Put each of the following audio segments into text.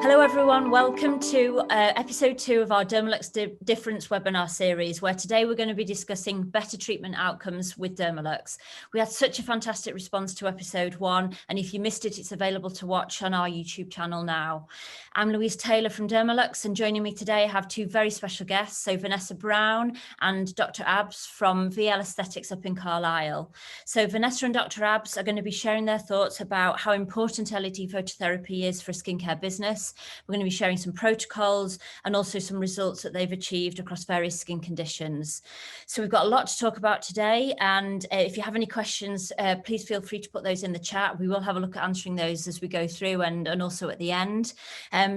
Hello everyone, welcome to episode 2 of our Dermalux Difference webinar series, where today we're going to be discussing better treatment outcomes with Dermalux. We had such a fantastic response to episode 1, and if you missed it, it's available to watch on our YouTube channel now. I'm Louise Taylor from Dermalux, and joining me today I have 2 very special guests, so Vanessa Brown and Dr. Abs from VL Aesthetics up in Carlisle. So Vanessa and Dr. Abs are going to be sharing their thoughts about how important LED phototherapy is for a skincare business. We're going to be sharing some protocols and also some results that they've achieved across various skin conditions. So we've got a lot to talk about today, and if you have any questions, please feel free to put those in the chat. We will have a look at answering those as we go through and also at the end.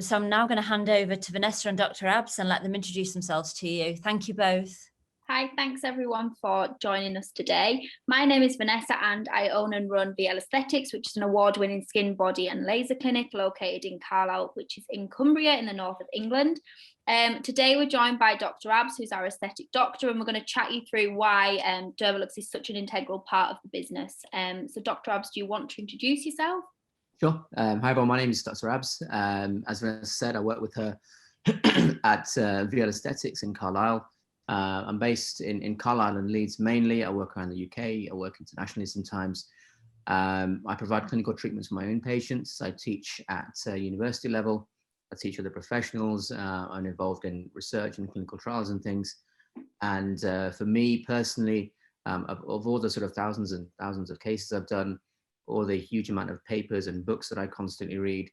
So I'm now going to hand over to Vanessa and Dr. Abs and let them introduce themselves to you. Thank you both. Hi, thanks everyone for joining us today. My name is Vanessa and I own and run VL Aesthetics, which is an award-winning skin, body and laser clinic located in Carlisle, which is in Cumbria in the north of England. Today we're joined by Dr. Abs, who's our aesthetic doctor, and we're going to chat you through why Dermalux is such an integral part of the business. So Dr. Abs, do you want to introduce yourself? Sure. Hi everyone, my name is Dr. Abs. As Vanessa said, I work with her at VL Aesthetics in Carlisle. I'm based in Carlisle and Leeds mainly. I work around the UK. I work internationally sometimes. I provide clinical treatments for my own patients. I teach at university level. I teach other professionals. I'm involved in research and clinical trials and things. And for me personally, of all the sort of thousands and thousands of cases I've done, or the huge amount of papers and books that I constantly read,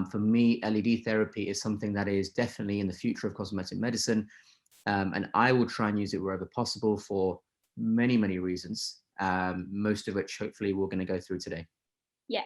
for me, LED therapy is something that is definitely in the future of cosmetic medicine. And I will try and use it wherever possible for many, many reasons, most of which hopefully we're going to go through today. Yeah.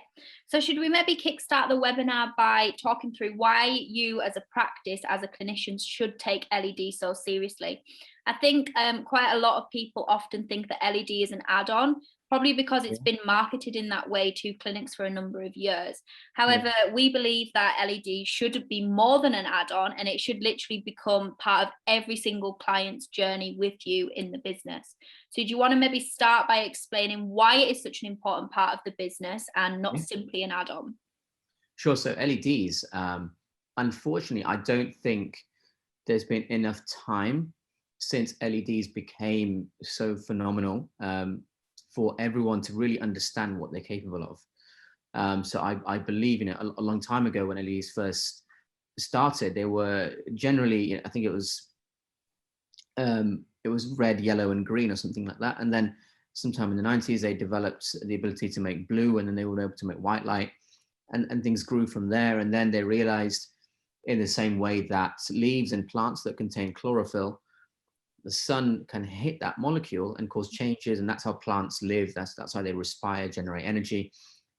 So should we maybe kickstart the webinar by talking through why you as a practice, as a clinician, should take LED so seriously? I think quite a lot of people often think that LED is an add-on, probably because it's been marketed in that way to clinics for a number of years. However, we believe that LED should be more than an add-on, and it should literally become part of every single client's journey with you in the business. So do you want to maybe start by explaining why it is such an important part of the business and not simply an add-on? Sure. So LEDs, unfortunately, I don't think there's been enough time since LEDs became so phenomenal for everyone to really understand what they're capable of. So I believe, a long time ago when LEDs first started, they were generally, I think it was red, yellow, and green or something like that. And then sometime in the 90s, they developed the ability to make blue, and then they were able to make white light, and things grew from there. And then they realized, in the same way that leaves and plants that contain chlorophyll, the sun can hit that molecule and cause changes, and that's how plants live. That's how they respire, generate energy.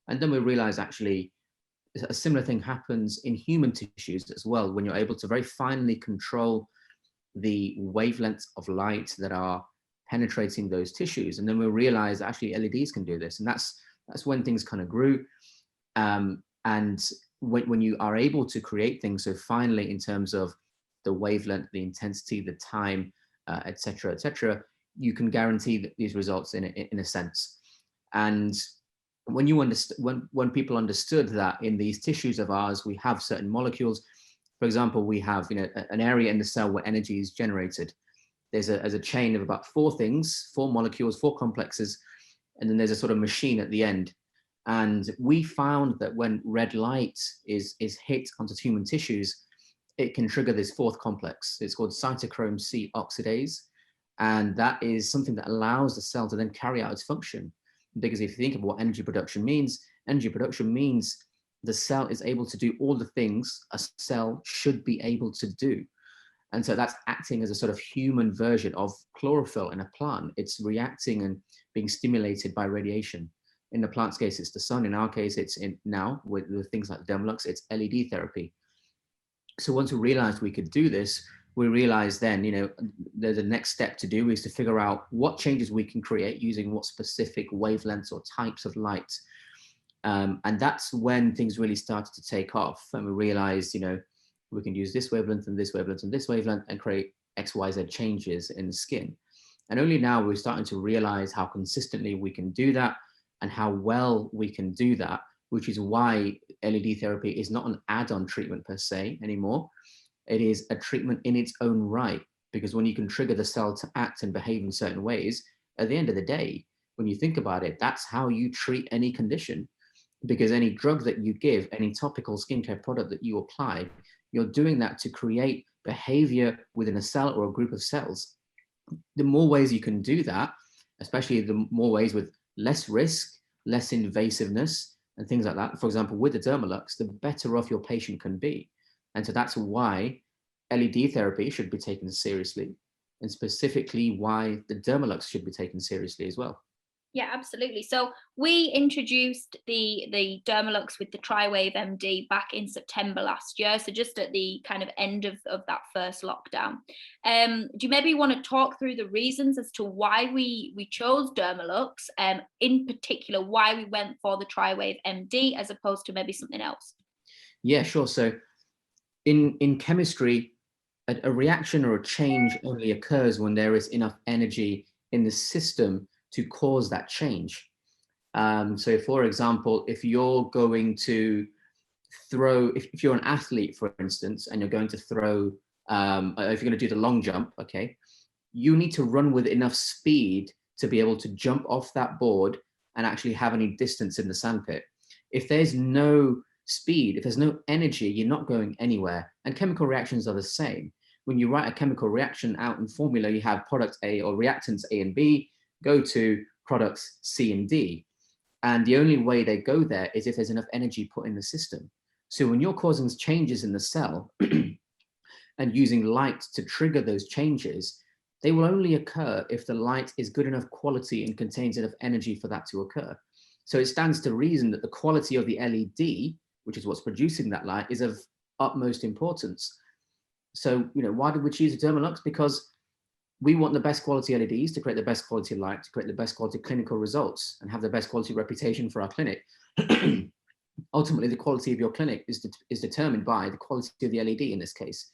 And then we realize actually a similar thing happens in human tissues as well, when you're able to very finely control the wavelengths of light that are penetrating those tissues. And then we realize actually LEDs can do this, and that's when things kind of grew. And when you are able to create things so finely in terms of the wavelength, the intensity, the time, etc., etc., you can guarantee these results in a sense. And when people understood that in these tissues of ours we have certain molecules, for example, we have an area in the cell where energy is generated. There's a chain of about 4 things, 4 molecules, 4 complexes, and then there's a sort of machine at the end. And we found that when red light is hit onto human tissues, it can trigger this 4th complex. It's called cytochrome C oxidase. And that is something that allows the cell to then carry out its function. Because if you think of what energy production means the cell is able to do all the things a cell should be able to do. And so that's acting as a sort of human version of chlorophyll in a plant. It's reacting and being stimulated by radiation. In the plant's case, it's the sun. In our case, it's now with things like Dermalux, it's LED therapy. So once we realized we could do this, we realized then, the next step to do is to figure out what changes we can create using what specific wavelengths or types of light. And that's when things really started to take off. And we realized, we can use this wavelength and this wavelength and this wavelength and create XYZ changes in the skin. And only now we're starting to realize how consistently we can do that and how well we can do that which is why LED therapy is not an add-on treatment per se anymore. It is a treatment in its own right, because when you can trigger the cell to act and behave in certain ways, at the end of the day, when you think about it, that's how you treat any condition. Because any drug that you give, any topical skincare product that you apply, you're doing that to create behavior within a cell or a group of cells. The more ways you can do that, especially the more ways with less risk, less invasiveness, and things like that. For example, with the Dermalux, the better off your patient can be. And so that's why LED therapy should be taken seriously, and specifically why the Dermalux should be taken seriously as well. Yeah, absolutely. So we introduced the Dermalux with the Triwave MD back in September last year. So just at the kind of end of that first lockdown. Do you maybe want to talk through the reasons as to why we chose Dermalux, in particular, why we went for the Triwave MD as opposed to maybe something else? Yeah, sure. So in chemistry, a reaction or a change only occurs when there is enough energy in the system to cause that change. So for example, if you're going to throw, if you're an athlete, for instance, and you're going to throw, if you're going to do the long jump, okay, you need to run with enough speed to be able to jump off that board and actually have any distance in the sandpit. If there's no speed, if there's no energy, you're not going anywhere. And chemical reactions are the same. When you write a chemical reaction out in formula, you have product A or reactants A and B go to products C and D. And the only way they go there is if there's enough energy put in the system. So when you're causing changes in the cell and using light to trigger those changes, they will only occur if the light is good enough quality and contains enough energy for that to occur. So it stands to reason that the quality of the LED, which is what's producing that light, is of utmost importance. So, why did we choose the Dermalux? Because we want the best quality LEDs to create the best quality light, to create the best quality clinical results, and have the best quality reputation for our clinic. Ultimately, the quality of your clinic is determined by the quality of the LED in this case.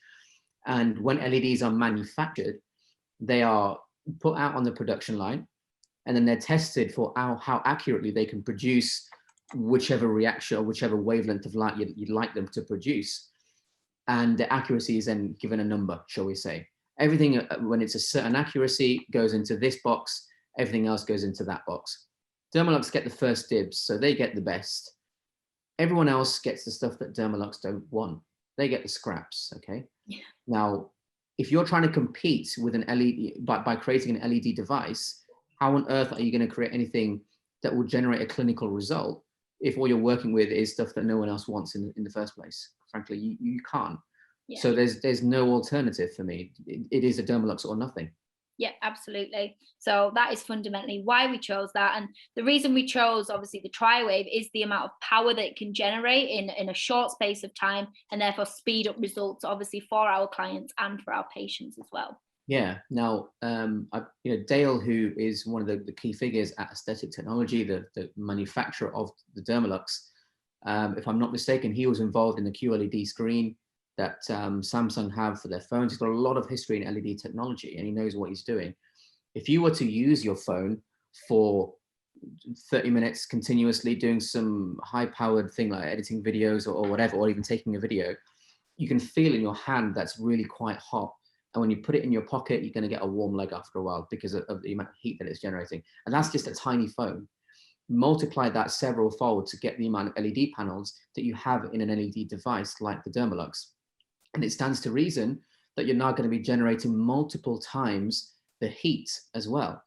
And when LEDs are manufactured, they are put out on the production line, and then they're tested for how accurately they can produce whichever reaction or whichever wavelength of light you'd like them to produce. And the accuracy is then given a number, shall we say. Everything, when it's a certain accuracy, goes into this box, everything else goes into that box. Dermalux get the first dibs, so they get the best. Everyone else gets the stuff that Dermalux don't want. They get the scraps, okay? Yeah. Now, if you're trying to compete with an LED, by creating an LED device, how on earth are you going to create anything that will generate a clinical result if all you're working with is stuff that no one else wants in the first place? Frankly, you can't. Yeah. So there's no alternative for me. It is a Dermalux or nothing. Yeah, absolutely. So that is fundamentally why we chose that. And the reason we chose, obviously, the Triwave is the amount of power that it can generate in a short space of time, and therefore speed up results, obviously, for our clients and for our patients as well. Yeah. Now, Dale, who is one of the key figures at Aesthetic Technology, the manufacturer of the Dermalux, if I'm not mistaken, he was involved in the QLED screen that Samsung have for their phones. He's got a lot of history in LED technology, and he knows what he's doing. If you were to use your phone for 30 minutes continuously doing some high-powered thing like editing videos or whatever, or even taking a video, you can feel in your hand that's really quite hot. And when you put it in your pocket, you're going to get a warm leg after a while because of the amount of heat that it's generating. And that's just a tiny phone. Multiply that several fold to get the amount of LED panels that you have in an LED device like the Dermalux. And it stands to reason that you're now going to be generating multiple times the heat as well.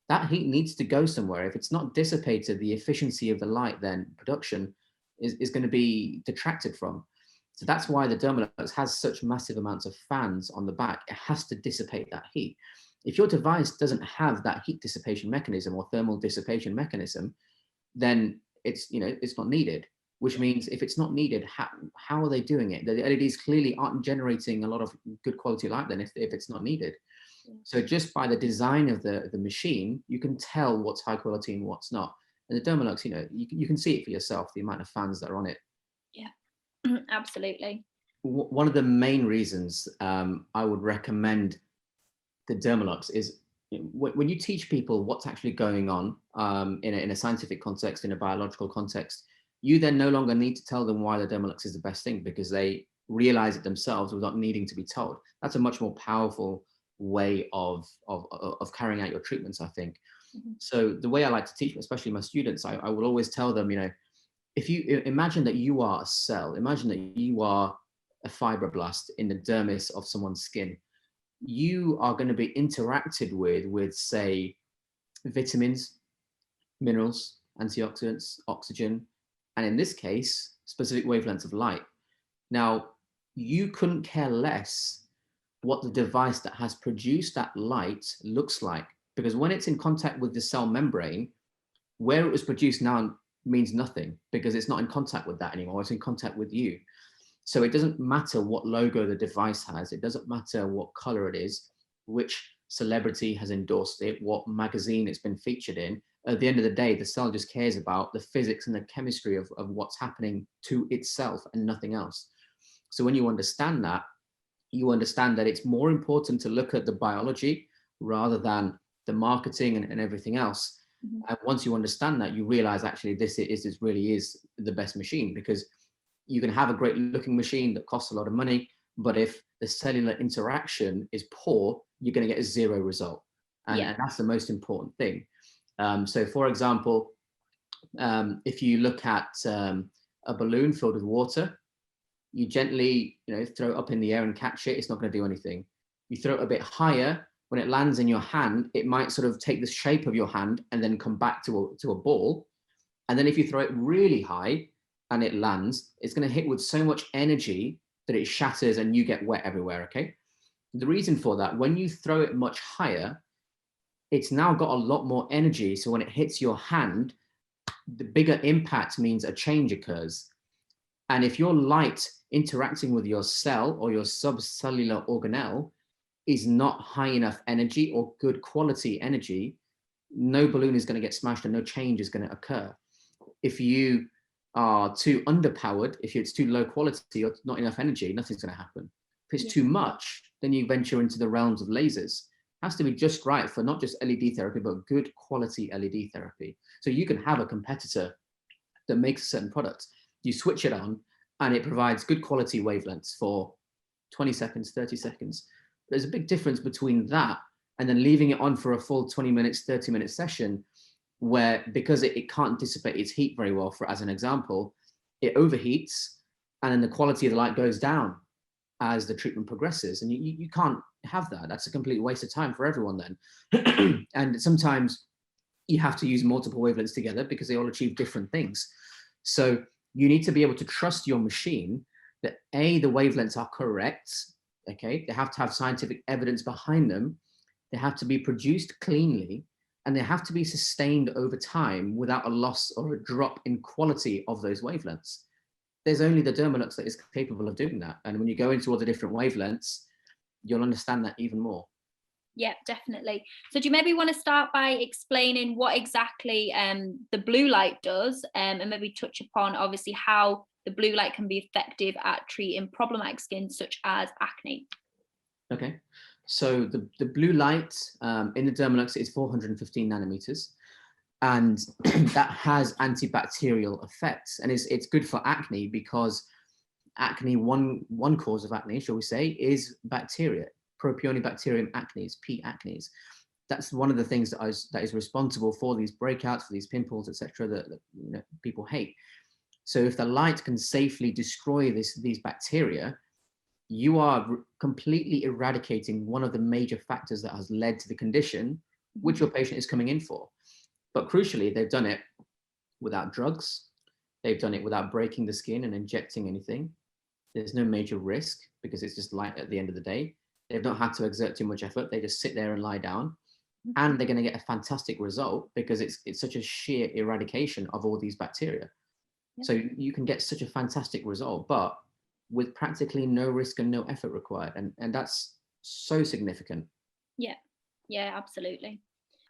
That heat needs to go somewhere. If it's not dissipated, the efficiency of the light then production is going to be detracted from. So that's why the Dermalux has such massive amounts of fans on the back. It has to dissipate that heat. If your device doesn't have that heat dissipation mechanism or thermal dissipation mechanism, then it's not needed. Which means if it's not needed, how are they doing it? The LEDs clearly aren't generating a lot of good quality light then if it's not needed. So just by the design of the machine, you can tell what's high quality and what's not. And the Dermalux, you can see it for yourself, the amount of fans that are on it. Yeah, absolutely. One of the main reasons I would recommend the Dermalux is when you teach people what's actually going on in a scientific context, in a biological context, you then no longer need to tell them why the Dermalux is the best thing, because they realize it themselves without needing to be told. That's a much more powerful way of carrying out your treatments, I think. So the way I like to teach, especially my students, I will always tell them, you know, if you imagine that you are a cell, imagine that you are a fibroblast in the dermis of someone's skin, you are going to be interacted with say, vitamins, minerals, antioxidants, oxygen, and in this case, specific wavelengths of light. Now, you couldn't care less what the device that has produced that light looks like, because when it's in contact with the cell membrane, where it was produced now means nothing, because it's not in contact with that anymore. It's in contact with you. So it doesn't matter what logo the device has. It doesn't matter what color it is, which celebrity has endorsed it, what magazine it's been featured in. At the end of the day, the cell just cares about the physics and the chemistry of what's happening to itself and nothing else. So when you understand that, you understand that it's more important to look at the biology rather than the marketing and everything else. And once you understand that, you realize actually this really is the best machine, because you can have a great looking machine that costs a lot of money, but if the cellular interaction is poor, you're going to get a zero result. And that's the most important thing. So for example, if you look at a balloon filled with water, you gently, throw it up in the air and catch it, it's not going to do anything. You throw it a bit higher, when it lands in your hand, it might sort of take the shape of your hand and then come back to a ball. And then if you throw it really high and it lands, it's going to hit with so much energy that it shatters and you get wet everywhere, okay? The reason for that, when you throw it much higher, it's now got a lot more energy. So when it hits your hand, the bigger impact means a change occurs. And if your light interacting with your cell or your subcellular organelle is not high enough energy or good quality energy, no balloon is going to get smashed and no change is going to occur. If you are too underpowered, if it's too low quality or not enough energy, nothing's going to happen. If it's too much, then you venture into the realms of lasers. It has to be just right for not just LED therapy, but good quality LED therapy. So you can have a competitor that makes a certain product. You switch it on and it provides good quality wavelengths for 20 seconds, 30 seconds. There's a big difference between that and then leaving it on for a full 20 minutes, 30-minute session where, because it can't dissipate its heat very well, for as an example, it overheats and then the quality of the light goes down as the treatment progresses. And you can't have that. That's a complete waste of time for everyone then. And sometimes you have to use multiple wavelengths together because they all achieve different things. So you need to be able to trust your machine that A, the wavelengths are correct. Okay, they have to have scientific evidence behind them. They have to be produced cleanly, and they have to be sustained over time without a loss or a drop in quality of those wavelengths. There's only the Dermalux that is capable of doing that. And when you go into all the different wavelengths, you'll understand that even more. Yeah, definitely. So do you maybe want to start by explaining what exactly the blue light does, and maybe touch upon obviously how the blue light can be effective at treating problematic skin such as acne? Okay, so the blue light in the Dermalux is 415 nanometers, and that has antibacterial effects, and it's good for acne because acne, one cause of acne, shall we say, is bacteria. Propionibacterium acnes, P. acnes. That's one of the things that is responsible for these breakouts, for these pimples, etc., that people hate. So if the light can safely destroy these bacteria, you are completely eradicating one of the major factors that has led to the condition which your patient is coming in for. But crucially, they've done it without drugs. They've done it without breaking the skin and injecting anything. There's no major risk because it's just light at the end of the day. They've not had to exert too much effort. They just sit there and lie down, and they're going to get a fantastic result because it's such a sheer eradication of all these bacteria. Yep. So you can get such a fantastic result, but with practically no risk and no effort required. And that's so significant. Yeah, absolutely.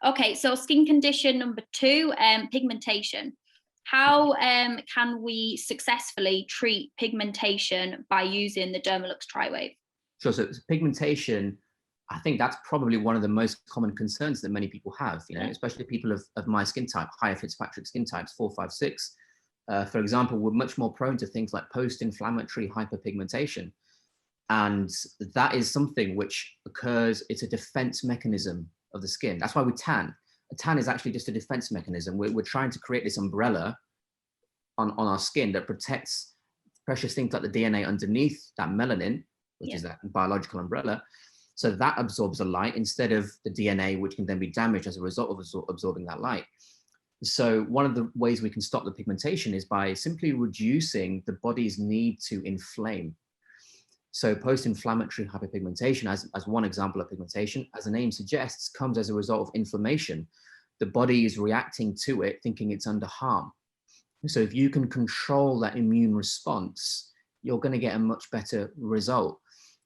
Okay, so skin condition number 2, pigmentation. How can we successfully treat pigmentation by using the Dermalux Tri-Wave? Sure. So pigmentation, I think that's probably one of the most common concerns that many people have, especially people of my skin type, higher Fitzpatrick skin types, 4, 5, 6. For example, we're much more prone to things like post-inflammatory hyperpigmentation. And that is something which occurs, it's a defense mechanism of the skin. That's why we tan. A tan is actually just a defense mechanism. We're trying to create this umbrella on our skin that protects precious things like the DNA underneath that melanin, which is that biological umbrella. So that absorbs the light instead of the DNA, which can then be damaged as a result of absorbing that light. So one of the ways we can stop the pigmentation is by simply reducing the body's need to inflame. So post-inflammatory hyperpigmentation, as one example of pigmentation, as the name suggests, comes as a result of inflammation. The body is reacting to it, thinking it's under harm. So if you can control that immune response, you're going to get a much better result.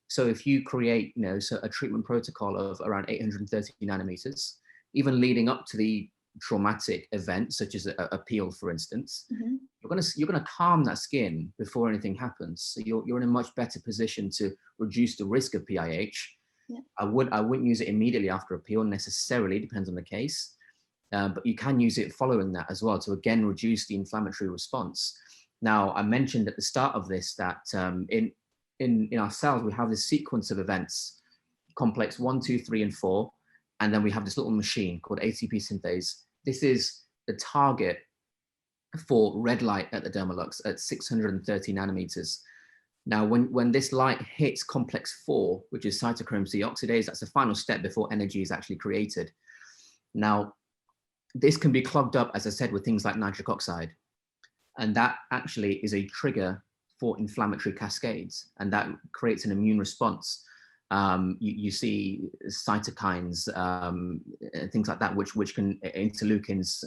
So if you create, a treatment protocol of around 830 nanometers, even leading up to the traumatic event, such as a peel, for instance, you're going to calm that skin before anything happens. So you're in a much better position to reduce the risk of PIH. I wouldn't use it immediately after a peel necessarily, depends on the case. But you can use it following that as well to again reduce the inflammatory response. Now, I mentioned at the start of this that in our cells we have this sequence of events, complex 1, 2, 3, and 4, and then we have this little machine called ATP synthase. This is the target for red light at the Dermalux at 630 nanometers. Now, when this light hits complex 4, which is cytochrome C oxidase, that's the final step before energy is actually created. Now, this can be clogged up, as I said, with things like nitric oxide. And that actually is a trigger for inflammatory cascades. And that creates an immune response. You see cytokines, things like that, which can, interleukins,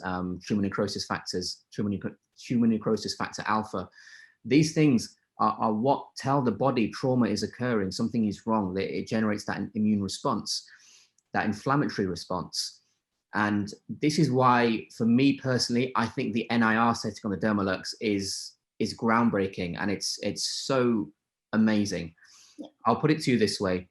tumor necrosis factors, tumor necrosis factor alpha. These things are what tell the body trauma is occurring, something is wrong. It generates that immune response, that inflammatory response. And this is why, for me personally, I think the NIR setting on the Dermalux is groundbreaking, and it's so amazing. I'll put it to you this way.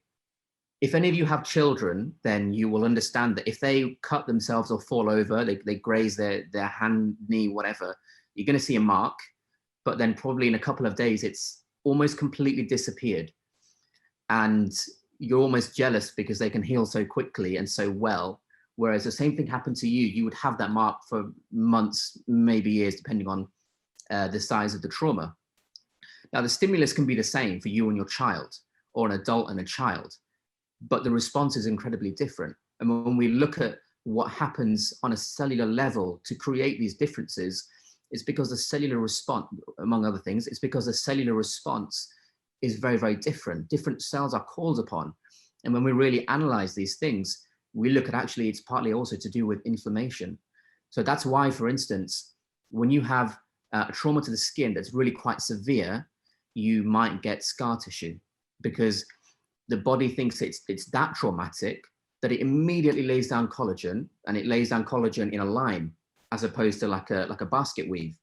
If any of you have children, then you will understand that if they cut themselves or fall over, they graze their hand, knee, whatever, you're going to see a mark, but then probably in a couple of days, it's almost completely disappeared. And you're almost jealous because they can heal so quickly and so well. Whereas the same thing happened to you, you would have that mark for months, maybe years, depending on the size of the trauma. Now, the stimulus can be the same for you and your child, or an adult and a child, but the response is incredibly different. And when we look at what happens on a cellular level to create these differences, it's because the cellular response, among other things, it's because the cellular response is very, very different. Different cells are called upon. And when we really analyze these things, we look at actually it's partly also to do with inflammation. So that's why, for instance, when you have a trauma to the skin that's really quite severe, you might get scar tissue because the body thinks it's that traumatic that it immediately lays down collagen, and it lays down collagen in a line as opposed to like a basket weave.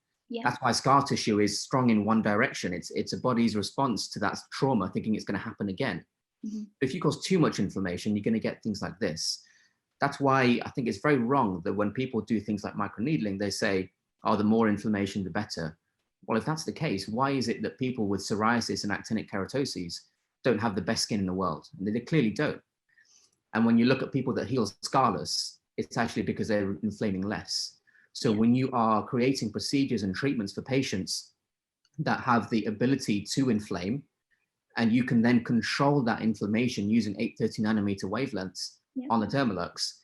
That's why scar tissue is strong in one direction. It's a body's response to that trauma, thinking it's going to happen again. If you cause too much inflammation, you're going to get things like this. That's why I think it's very wrong that when people do things like microneedling, they say, oh, the more inflammation, the better. Well, if that's the case, why is it that people with psoriasis and actinic keratoses don't have the best skin in the world? And they clearly don't. And when you look at people that heal scarless, it's actually because they're inflaming less. So when you are creating procedures and treatments for patients that have the ability to inflame, and you can then control that inflammation using 830 nanometer wavelengths on the Dermalux,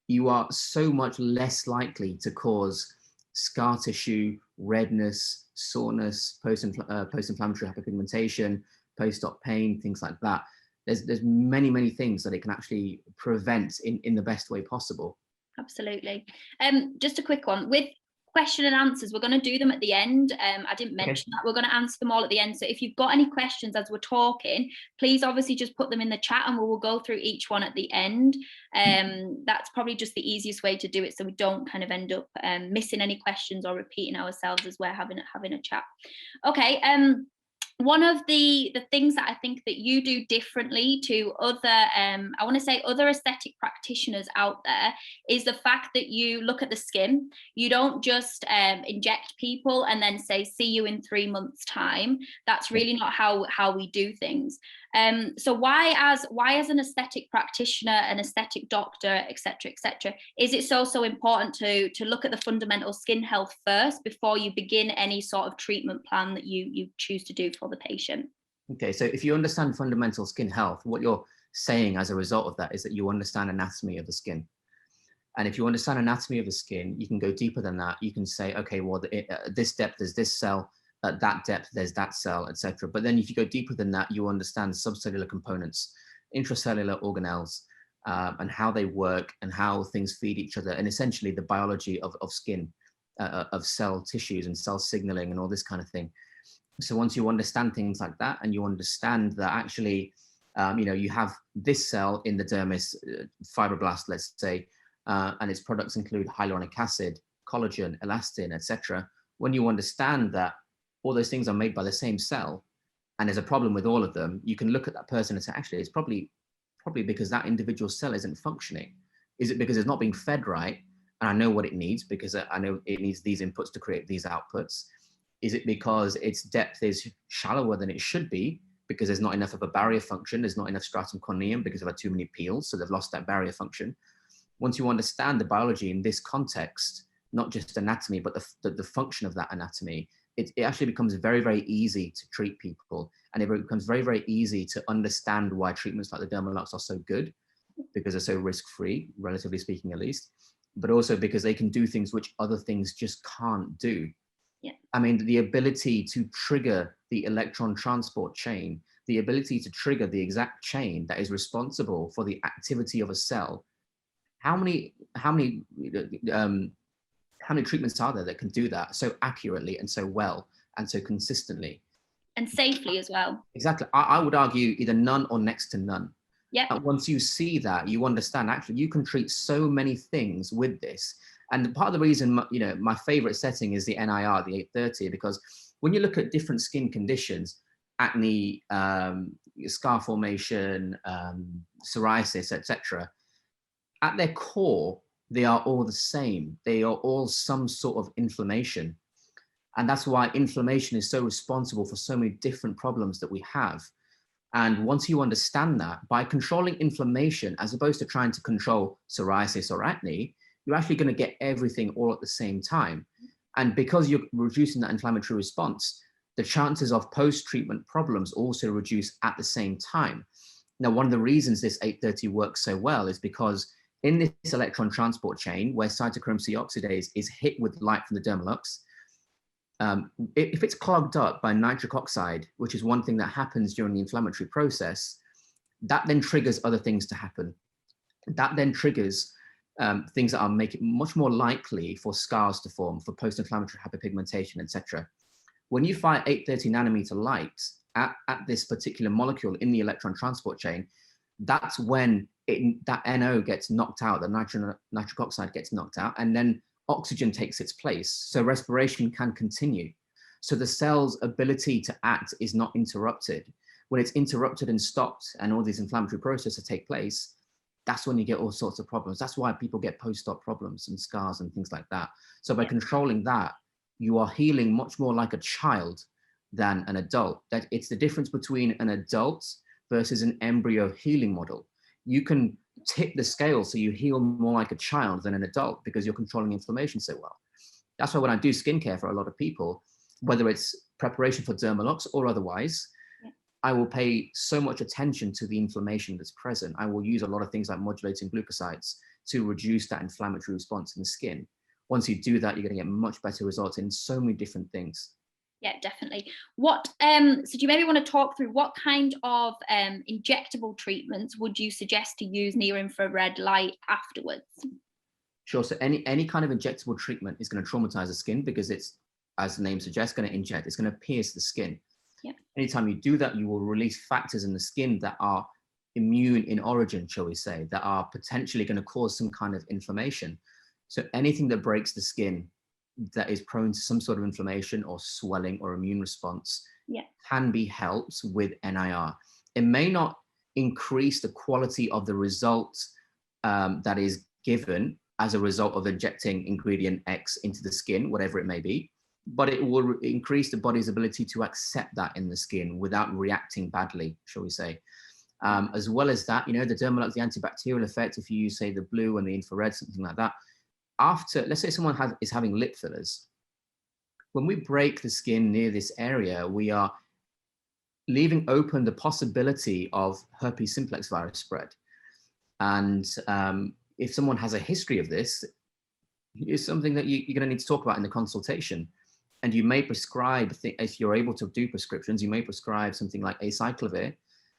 you are so much less likely to cause scar tissue, redness, soreness, post-inflammatory hyperpigmentation, post-op pain, things like that. There's many, many things that it can actually prevent in the best way possible. Absolutely. Just a quick one with question and answers. We're going to do them at the end. I didn't mention that we're going to answer them all at the end. So if you've got any questions as we're talking, please obviously just put them in the chat and we will go through each one at the end. That's probably just the easiest way to do it, so we don't kind of end up missing any questions or repeating ourselves as we're having a chat. Okay. one of the things that I think that you do differently to other, I want to say other aesthetic practitioners out there, is the fact that you look at the skin. You don't just inject people and then say, see you in 3 months' time. That's really not how we do things. So why as an aesthetic practitioner, an aesthetic doctor, etc., is it so important to look at the fundamental skin health first before you begin any sort of treatment plan that you choose to do for the patient? Okay, so if you understand fundamental skin health, what you're saying as a result of that is that you understand anatomy of the skin. And if you understand anatomy of the skin, you can go deeper than that. You can say, okay, well, at this depth, there's this cell. At that depth, there's that cell, etc. But then if you go deeper than that, you understand subcellular components, intracellular organelles, and how they work and how things feed each other, and essentially the biology of skin, of cell tissues and cell signaling and all this kind of thing. So once you understand things like that, and you understand that actually, you have this cell in the dermis, fibroblast, let's say, and its products include hyaluronic acid, collagen, elastin, etc. When you understand that all those things are made by the same cell, and there's a problem with all of them, you can look at that person and say, actually, it's probably because that individual cell isn't functioning. Is it because it's not being fed right? And I know what it needs because I know it needs these inputs to create these outputs. Is it because its depth is shallower than it should be because there's not enough of a barrier function, there's not enough stratum corneum because they've had too many peels, so they've lost that barrier function. Once you understand the biology in this context, not just anatomy, but the function of that anatomy, it actually becomes very, very easy to treat people. And it becomes very, very easy to understand why treatments like the Dermalux are so good, because they're so risk-free, relatively speaking at least, but also because they can do things which other things just can't do. Yeah. I mean, the ability to trigger the electron transport chain, the ability to trigger the exact chain that is responsible for the activity of a cell. How many treatments are there that can do that so accurately and so well and so consistently? And safely as well. Exactly. I would argue either none or next to none. Yeah. Once you see that, you understand actually you can treat so many things with this. And part of the reason, my favorite setting is the NIR, the 830, because when you look at different skin conditions, acne, scar formation, psoriasis, etc., at their core, they are all the same. They are all some sort of inflammation. And that's why inflammation is so responsible for so many different problems that we have. And once you understand that, by controlling inflammation, as opposed to trying to control psoriasis or acne, you're actually going to get everything all at the same time. And because you're reducing that inflammatory response, the chances of post-treatment problems also reduce at the same time. Now, one of the reasons this 830 works so well is because in this electron transport chain, where cytochrome C oxidase is hit with light from the Dermalux, if it's clogged up by nitric oxide, which is one thing that happens during the inflammatory process, that then triggers other things to happen. That then triggers things that make it much more likely for scars to form, for post-inflammatory hyperpigmentation, etc. When you fire 830 nanometer light at this particular molecule in the electron transport chain, that's when that NO gets knocked out, the nitric oxide gets knocked out, and then oxygen takes its place. So respiration can continue. So the cell's ability to act is not interrupted. When it's interrupted and stopped and all these inflammatory processes take place, that's when you get all sorts of problems. That's why people get post-op problems and scars and things like that. So by controlling that, you are healing much more like a child than an adult. That it's the difference between an adult versus an embryo healing model. You can tip the scale so you heal more like a child than an adult because you're controlling inflammation so well. That's why when I do skincare for a lot of people, whether it's preparation for Dermalux or otherwise, I will pay so much attention to the inflammation that's present. I will use a lot of things like modulating glucosides to reduce that inflammatory response in the skin. Once you do that, you're going to get much better results in so many different things. Yeah, definitely. What so do you maybe want to talk through what kind of injectable treatments would you suggest to use near infrared light afterwards? Sure. So any kind of injectable treatment is going to traumatize the skin because it's, as the name suggests, going to inject. It's going to pierce the skin. Yep. Anytime you do that, you will release factors in the skin that are immune in origin, shall we say, that are potentially going to cause some kind of inflammation. So anything that breaks the skin that is prone to some sort of inflammation or swelling or immune response can be helped with NIR. It may not increase the quality of the result that is given as a result of injecting ingredient X into the skin, whatever it may be, but it will increase the body's ability to accept that in the skin without reacting badly, shall we say. As well as that, the Dermalux, the antibacterial effect, if you use, say, the blue and the infrared, something like that, after, let's say someone is having lip fillers, when we break the skin near this area, we are leaving open the possibility of herpes simplex virus spread. And if someone has a history of this, it's something that you're going to need to talk about in the consultation. And you may prescribe, if you're able to do prescriptions, you may prescribe something like acyclovir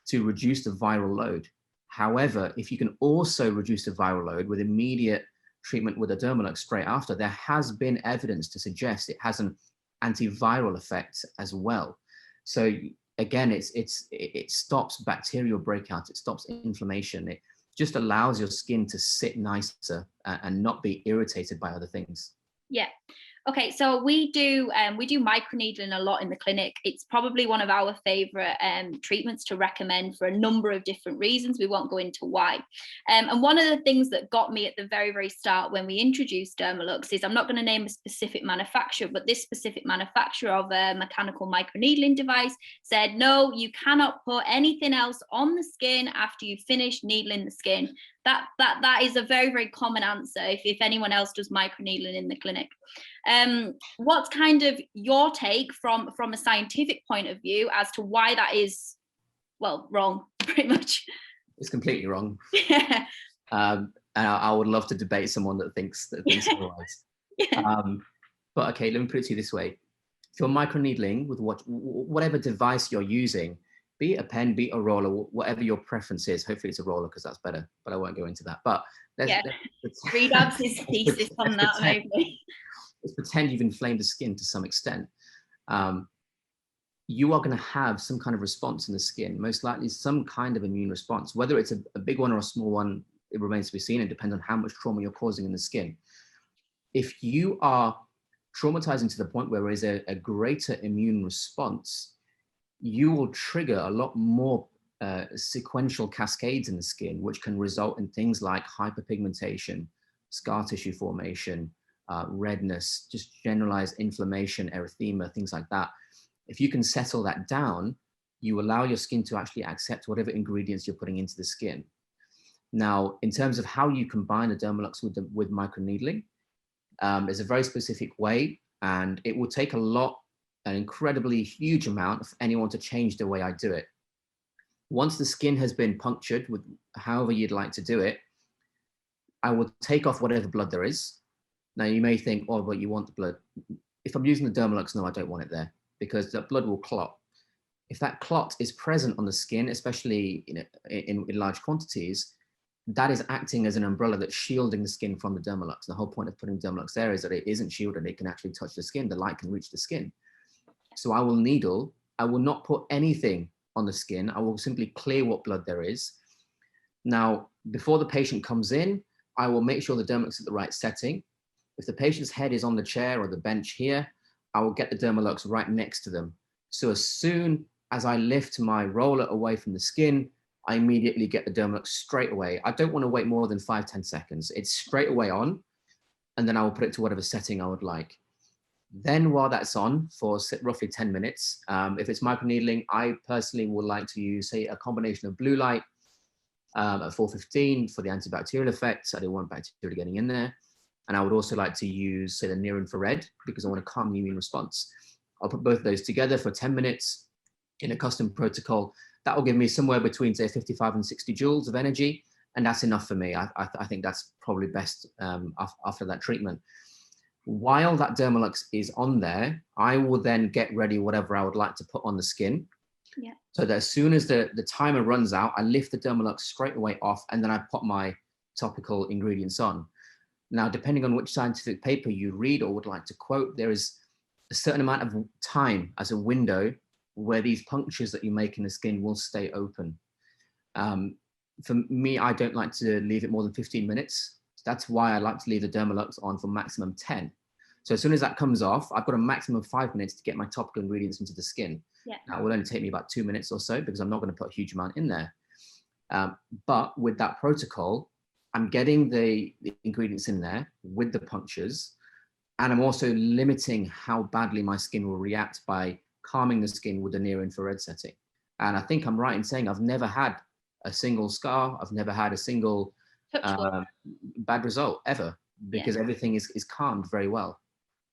to reduce the viral load. However, if you can also reduce the viral load with immediate treatment with a Dermalux straight after, there has been evidence to suggest it has an antiviral effect as well. So again, it stops bacterial breakouts, it stops inflammation, it just allows your skin to sit nicer and not be irritated by other things. Yeah. Okay, so we do microneedling a lot in the clinic. It's probably one of our favorite treatments to recommend for a number of different reasons. We won't go into why. And one of the things that got me at the very, very start when we introduced Dermalux is, I'm not going to name a specific manufacturer, but this specific manufacturer of a mechanical microneedling device said, no, you cannot put anything else on the skin after you finish needling the skin. That is a very, very common answer if anyone else does microneedling in the clinic. What's kind of your take from a scientific point of view as to why that is, well, wrong, pretty much? It's completely wrong. And I would love to debate someone that thinks otherwise. But okay, let me put it to you this way. If you're microneedling with whatever device you're using, be it a pen, be it a roller, whatever your preference is. Hopefully it's a roller because that's better, but I won't go into that. But let's read out his thesis on that, maybe. Let's pretend you've inflamed the skin to some extent. You are going to have some kind of response in the skin, most likely some kind of immune response. Whether it's a big one or a small one, it remains to be seen. It depends on how much trauma you're causing in the skin. If you are traumatizing to the point where there is a greater immune response, you will trigger a lot more sequential cascades in the skin, which can result in things like hyperpigmentation, scar tissue formation, redness, just generalized inflammation, erythema, things like that. If you can settle that down, you allow your skin to actually accept whatever ingredients you're putting into the skin. Now, in terms of how you combine the Dermalux with microneedling, there's a very specific way, and it will take an incredibly huge amount of anyone to change the way I do it. Once the skin has been punctured with however you'd like to do it, I will take off whatever blood there is. Now you may think, oh, but you want the blood. If I'm using the Dermalux, no, I don't want it there because the blood will clot. If that clot is present on the skin, especially in large quantities, that is acting as an umbrella that's shielding the skin from the Dermalux. The whole point of putting Dermalux there is that it isn't shielded, it can actually touch the skin, the light can reach the skin. So I will needle, I will not put anything on the skin, I will simply clear what blood there is. Now, before the patient comes in, I will make sure the Dermalux is at the right setting. If the patient's head is on the chair or the bench here, I will get the Dermalux right next to them. So as soon as I lift my roller away from the skin, I immediately get the Dermalux straight away. I don't want to wait more than 5-10 seconds. It's straight away on, and then I will put it to whatever setting I would like. Then while that's on for roughly 10 minutes, if it's microneedling, I personally would like to use, say, a combination of blue light at 415 for the antibacterial effects. I don't want bacteria getting in there. And I would also like to use, say, the near infrared because I want to calm the immune response. I'll put both of those together for 10 minutes in a custom protocol. That will give me somewhere between, say, 55 and 60 joules of energy. And that's enough for me. I think that's probably best after that treatment. While that Dermalux is on there, I will then get ready whatever I would like to put on the skin. Yeah. So that as soon as the timer runs out, I lift the Dermalux straight away off, and then I put my topical ingredients on. Now, depending on which scientific paper you read or would like to quote, there is a certain amount of time as a window where these punctures that you make in the skin will stay open. For me, I don't like to leave it more than 15 minutes. That's why I like to leave the Dermalux on for maximum 10. So as soon as that comes off, I've got a maximum of 5 minutes to get my topical ingredients into the skin. Yeah. Now, it will only take me about 2 minutes or so because I'm not going to put a huge amount in there. But with that protocol, I'm getting the ingredients in there with the punctures, and I'm also limiting how badly my skin will react by calming the skin with the near-infrared setting. And I think I'm right in saying I've never had a single scar. I've never had a single bad result ever, because everything is calmed very well.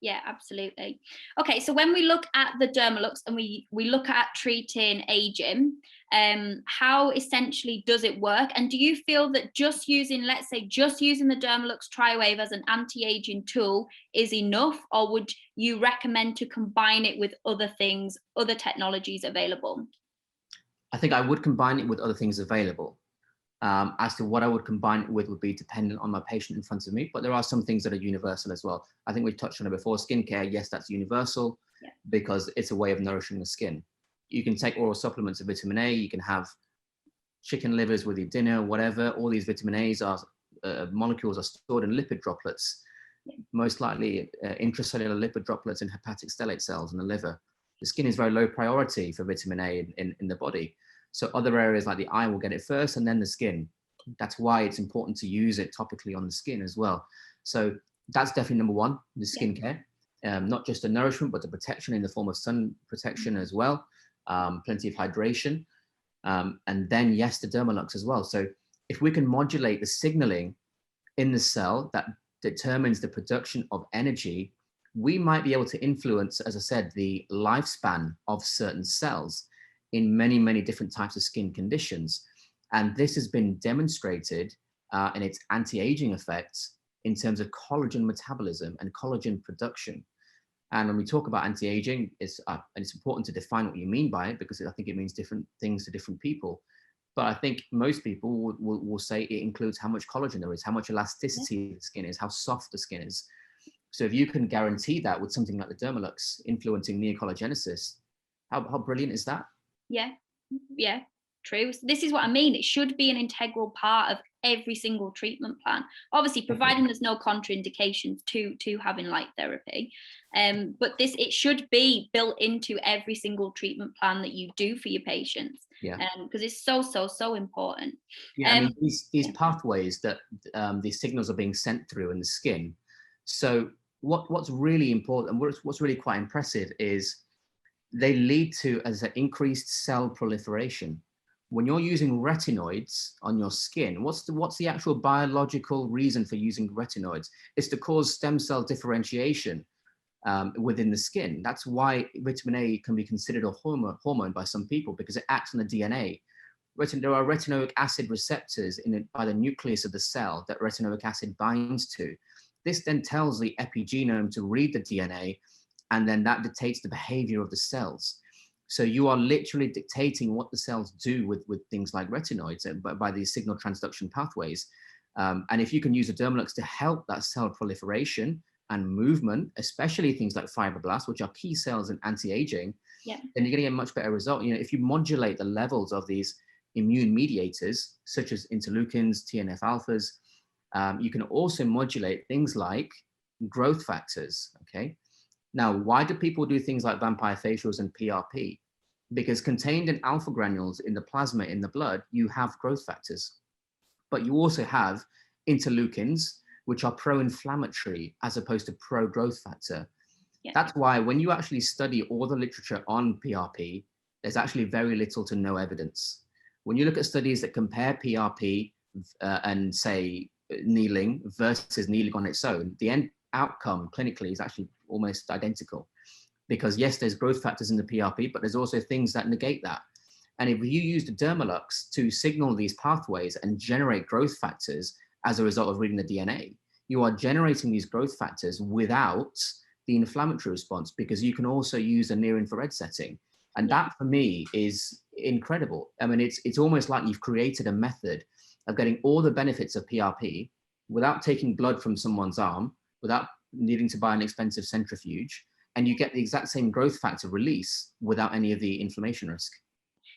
Yeah, absolutely. Okay, so when we look at the Dermalux and we look at treating aging, how essentially does it work? And do you feel that just using, let's say, just using the Dermalux Tri-Wave as an anti-aging tool is enough, or would you recommend to combine it with other things, other technologies available? I think I would combine it with other things available. As to what I would combine it with would be dependent on my patient in front of me, but there are some things that are universal as well. I think we've touched on it before. Skincare, yes, that's universal because it's a way of nourishing the skin. You can take oral supplements of vitamin A, you can have chicken livers with your dinner, whatever. All these vitamin A's are molecules are stored in lipid droplets, most likely intracellular lipid droplets in hepatic stellate cells in the liver. The skin is very low priority for vitamin A in the body. So other areas like the eye will get it first and then the skin. That's why it's important to use it topically on the skin as well. So that's definitely number one, the skincare. Not just the nourishment, but the protection in the form of sun protection as well. Plenty of hydration. And then, yes, the Dermalux as well. So if we can modulate the signaling in the cell that determines the production of energy, we might be able to influence, as I said, the lifespan of certain cells in many, many different types of skin conditions. And this has been demonstrated in its anti-aging effects in terms of collagen metabolism and collagen production. And when we talk about anti-aging, and it's important to define what you mean by it, because I think it means different things to different people. But I think most people will say it includes how much collagen there is, how much elasticity the skin is, how soft the skin is. So if you can guarantee that with something like the Dermalux influencing neocollagenesis, how brilliant is that? Yeah, true. So this is what I mean. It should be an integral part of every single treatment plan. Obviously, providing there's no contraindications to having light therapy. But it should be built into every single treatment plan that you do for your patients. Because it's so important. I mean, these pathways that these signals are being sent through in the skin. So what's really important and what's really quite impressive is they lead to, as an increased cell proliferation. When you're using retinoids on your skin, what's the actual biological reason for using retinoids? It's to cause stem cell differentiation within the skin. That's why vitamin A can be considered a hormone by some people, because it acts on the DNA. There are retinoic acid receptors by the nucleus of the cell that retinoic acid binds to. This then tells the epigenome to read the DNA, and then that dictates the behavior of the cells. So you are literally dictating what the cells do with things like retinoids by these signal transduction pathways. And if you can use a Dermalux to help that cell proliferation and movement, especially things like fibroblasts, which are key cells in anti-aging, then you're going to get a much better result. You know, if you modulate the levels of these immune mediators, such as interleukins, TNF alphas, you can also modulate things like growth factors, okay? Now, why do people do things like vampire facials and PRP? Because contained in alpha granules in the plasma in the blood, you have growth factors, but you also have interleukins, which are pro-inflammatory as opposed to pro-growth factor. That's why when you actually study all the literature on PRP, there's actually very little to no evidence. When you look at studies that compare PRP and say needling versus needling on its own, the end outcome clinically is actually almost identical, because yes, there's growth factors in the PRP, but there's also things that negate that. And if you use the Dermalux to signal these pathways and generate growth factors as a result of reading the DNA, you are generating these growth factors without the inflammatory response, because you can also use a near infrared setting. And that for me is incredible. I mean, it's almost like you've created a method of getting all the benefits of PRP without taking blood from someone's arm, without needing to buy an expensive centrifuge, and you get the exact same growth factor release without any of the inflammation risk.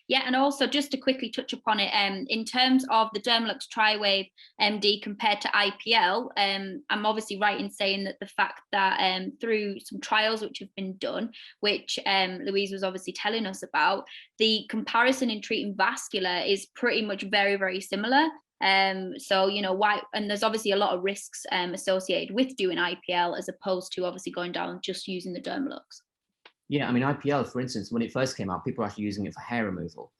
Yeah, and also just to quickly touch upon it, in terms of the Dermalux Triwave MD compared to IPL, I'm obviously right in saying that the fact that through some trials which have been done, which Louise was obviously telling us about, the comparison in treating vascular is pretty much very, very similar. So, you know, why, and there's obviously a lot of risks associated with doing IPL as opposed to obviously going down just using the Dermalux. Yeah, I mean, IPL, for instance, when it first came out, people were actually using it for hair removal.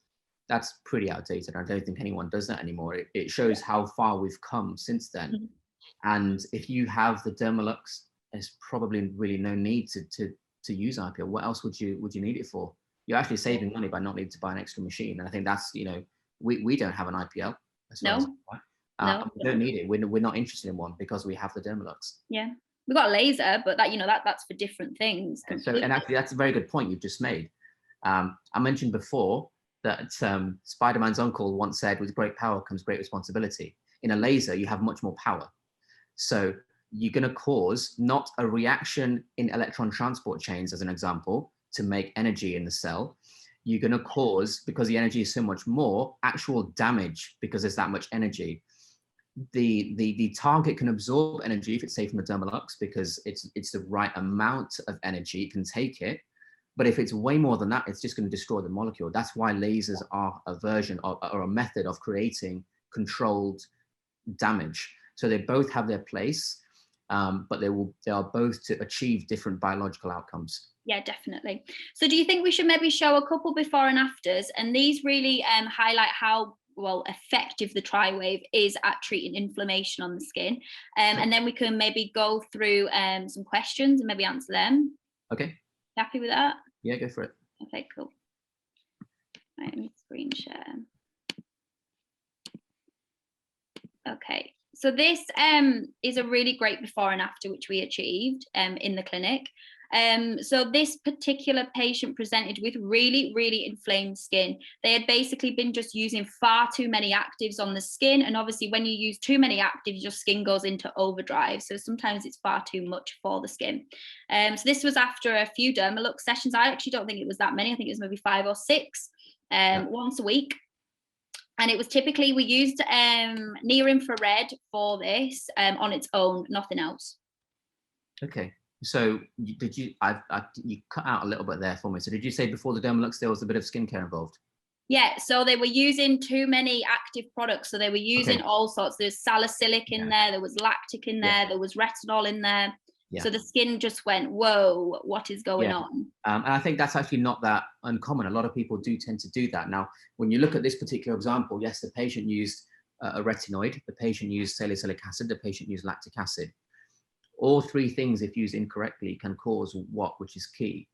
That's pretty outdated. I don't think anyone does that anymore. It shows how far we've come since then. Mm-hmm. And if you have the Dermalux, there's probably really no need to use IPL. What else would you need it for? You're actually saving money by not needing to buy an extra machine. And I think that's, you know, we don't have an IPL. As far as I'm aware. No, we don't need it. We're not interested in one because we have the Dermalux. Yeah. We've got a laser, but that, you know, that's for different things. And actually, that's a very good point you've just made. I mentioned before that Spider-Man's uncle once said, with great power comes great responsibility. In a laser, you have much more power. So you're going to cause not a reaction in electron transport chains, as an example, to make energy in the cell. You're going to cause, because the energy is so much more, actual damage because there's that much energy. The target can absorb energy if it's safe from the Dermalux because it's the right amount of energy, it can take it. But if it's way more than that, it's just going to destroy the molecule. That's why lasers are a version or a method of creating controlled damage. So they both have their place, but they are both to achieve different biological outcomes. Yeah, definitely. So do you think we should maybe show a couple before and afters? And these really highlight how effective the Triwave is at treating inflammation on the skin. And then we can maybe go through some questions and maybe answer them. Okay. Happy with that? Yeah, go for it. Okay, cool. Right, let me screen share. Okay, so this is a really great before and after which we achieved in the clinic. So this particular patient presented with really, really inflamed skin. They had basically been just using far too many actives on the skin. And obviously when you use too many actives, your skin goes into overdrive. So sometimes it's far too much for the skin. So this was after a few Dermalux sessions. I actually don't think it was that many. I think it was maybe 5 or 6 once a week. And it was typically, we used near infrared for this on its own, nothing else. Okay. So did you, you cut out a little bit there for me. So did you say before the Dermalux, there was a bit of skincare involved? Yeah, so they were using too many active products. So they were using all sorts. There's salicylic in there was lactic in there, there was retinol in there. Yeah. So the skin just went, whoa, what is going on? And I think that's actually not that uncommon. A lot of people do tend to do that. Now, when you look at this particular example, yes, the patient used a retinoid, the patient used salicylic acid, the patient used lactic acid. All three things, if used incorrectly, can cause what, which is key,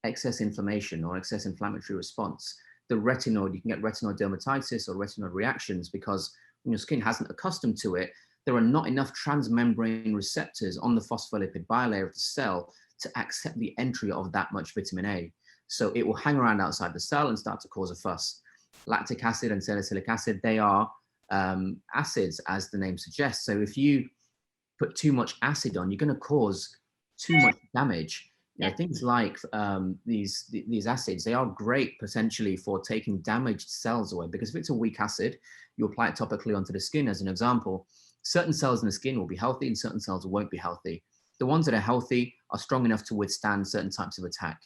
excess inflammation or excess inflammatory response. The retinoid, you can get retinoid dermatitis or retinoid reactions because when your skin hasn't accustomed to it, there are not enough transmembrane receptors on the phospholipid bilayer of the cell to accept the entry of that much vitamin A. So it will hang around outside the cell and start to cause a fuss. Lactic acid and salicylic acid, they are acids, as the name suggests. So if you put too much acid on, you're going to cause too much damage. You know, things like these acids, they are great potentially for taking damaged cells away, because if it's a weak acid, you apply it topically onto the skin, as an example, certain cells in the skin will be healthy and certain cells won't be healthy. The ones that are healthy are strong enough to withstand certain types of attack.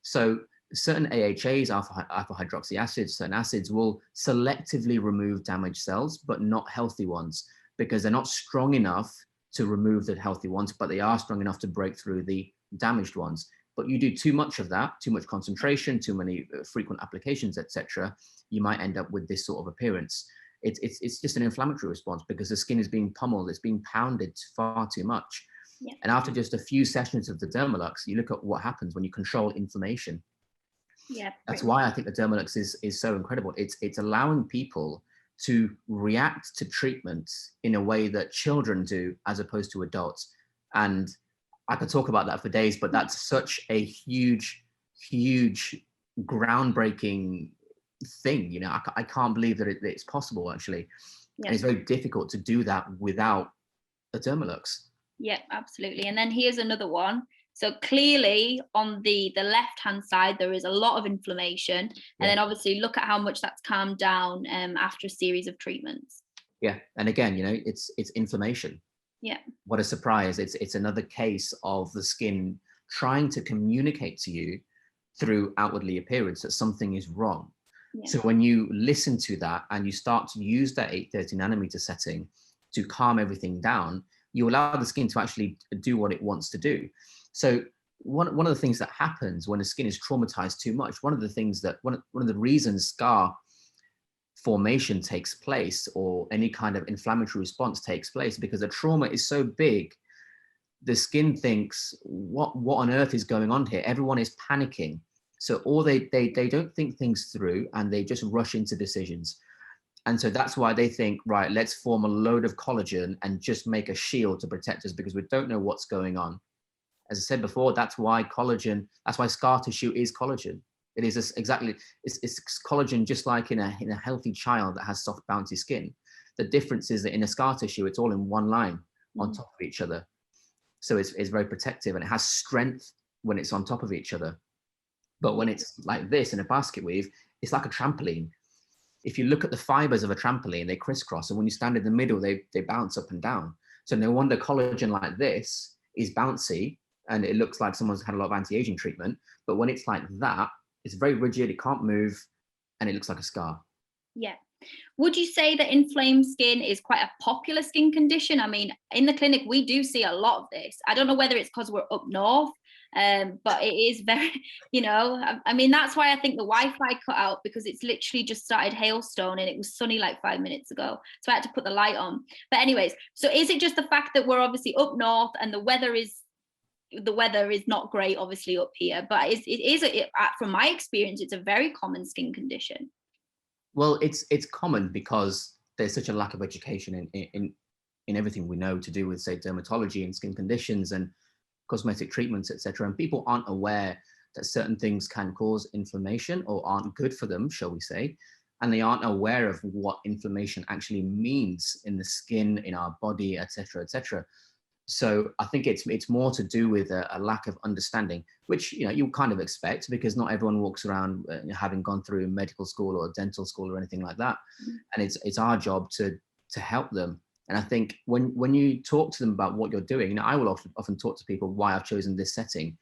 So certain AHAs, alpha hydroxy acids, certain acids will selectively remove damaged cells, but not healthy ones, because they're not strong enough to remove the healthy ones, but they are strong enough to break through the damaged ones. But you do too much of that, too much concentration, too many frequent applications, etc., you might end up with this sort of appearance. It's just an inflammatory response because the skin is being pummeled, it's being pounded far too much. Yeah. And after just a few sessions of the Dermalux, you look at what happens when you control inflammation. Yeah, that's why I think the Dermalux is so incredible. It's allowing people to react to treatments in a way that children do as opposed to adults. And I could talk about that for days, but that's such a huge groundbreaking thing. You know, I can't believe that it's possible, actually. Yeah. And it's very difficult to do that without a Dermalux. Yeah, absolutely. And then here's another one. So clearly on the left-hand side, there is a lot of inflammation. And then obviously look at how much that's calmed down after a series of treatments. Yeah. And again, it's inflammation. Yeah. What a surprise. It's another case of the skin trying to communicate to you through outwardly appearance that something is wrong. Yeah. So when you listen to that and you start to use that 830 nanometer setting to calm everything down, you allow the skin to actually do what it wants to do. So one of the things that happens when the skin is traumatized too much, one of the reasons scar formation takes place or any kind of inflammatory response takes place, because the trauma is so big, the skin thinks, what on earth is going on here? Everyone is panicking. So they don't think things through and they just rush into decisions. And so that's why they think, right, let's form a load of collagen and just make a shield to protect us, because we don't know what's going on. As I said before, that's why scar tissue is collagen. It is it's collagen, just like in a healthy child that has soft, bouncy skin. The difference is that in a scar tissue, it's all in one line on top of each other. So it's very protective and it has strength when it's on top of each other. But when it's like this in a basket weave, it's like a trampoline. If you look at the fibers of a trampoline, they crisscross. And when you stand in the middle, they bounce up and down. So no wonder collagen like this is bouncy and it looks like someone's had a lot of anti-aging treatment. But when it's like that, it's very rigid, it can't move, and it looks like a scar. Yeah. Would you say that inflamed skin is quite a popular skin condition? I mean, in the clinic, we do see a lot of this. I don't know whether it's because we're up north, but it is very, I mean, that's why I think the Wi-Fi cut out, because it's literally just started hailstone and it was sunny like 5 minutes ago. So I had to put the light on. But anyways, so is it just the fact that we're obviously up north and the weather is not great, obviously, up here, but from my experience, it's a very common skin condition? Well, it's common because there's such a lack of education in everything we know to do with, say, dermatology and skin conditions and cosmetic treatments, etc. And people aren't aware that certain things can cause inflammation or aren't good for them, shall we say, and they aren't aware of what inflammation actually means in the skin, in our body, etc., etc. So I think it's more to do with a lack of understanding, which you kind of expect, because not everyone walks around having gone through medical school or dental school or anything like that. And it's our job to help them. And I think when you talk to them about what you're doing, I will often talk to people why I've chosen this setting.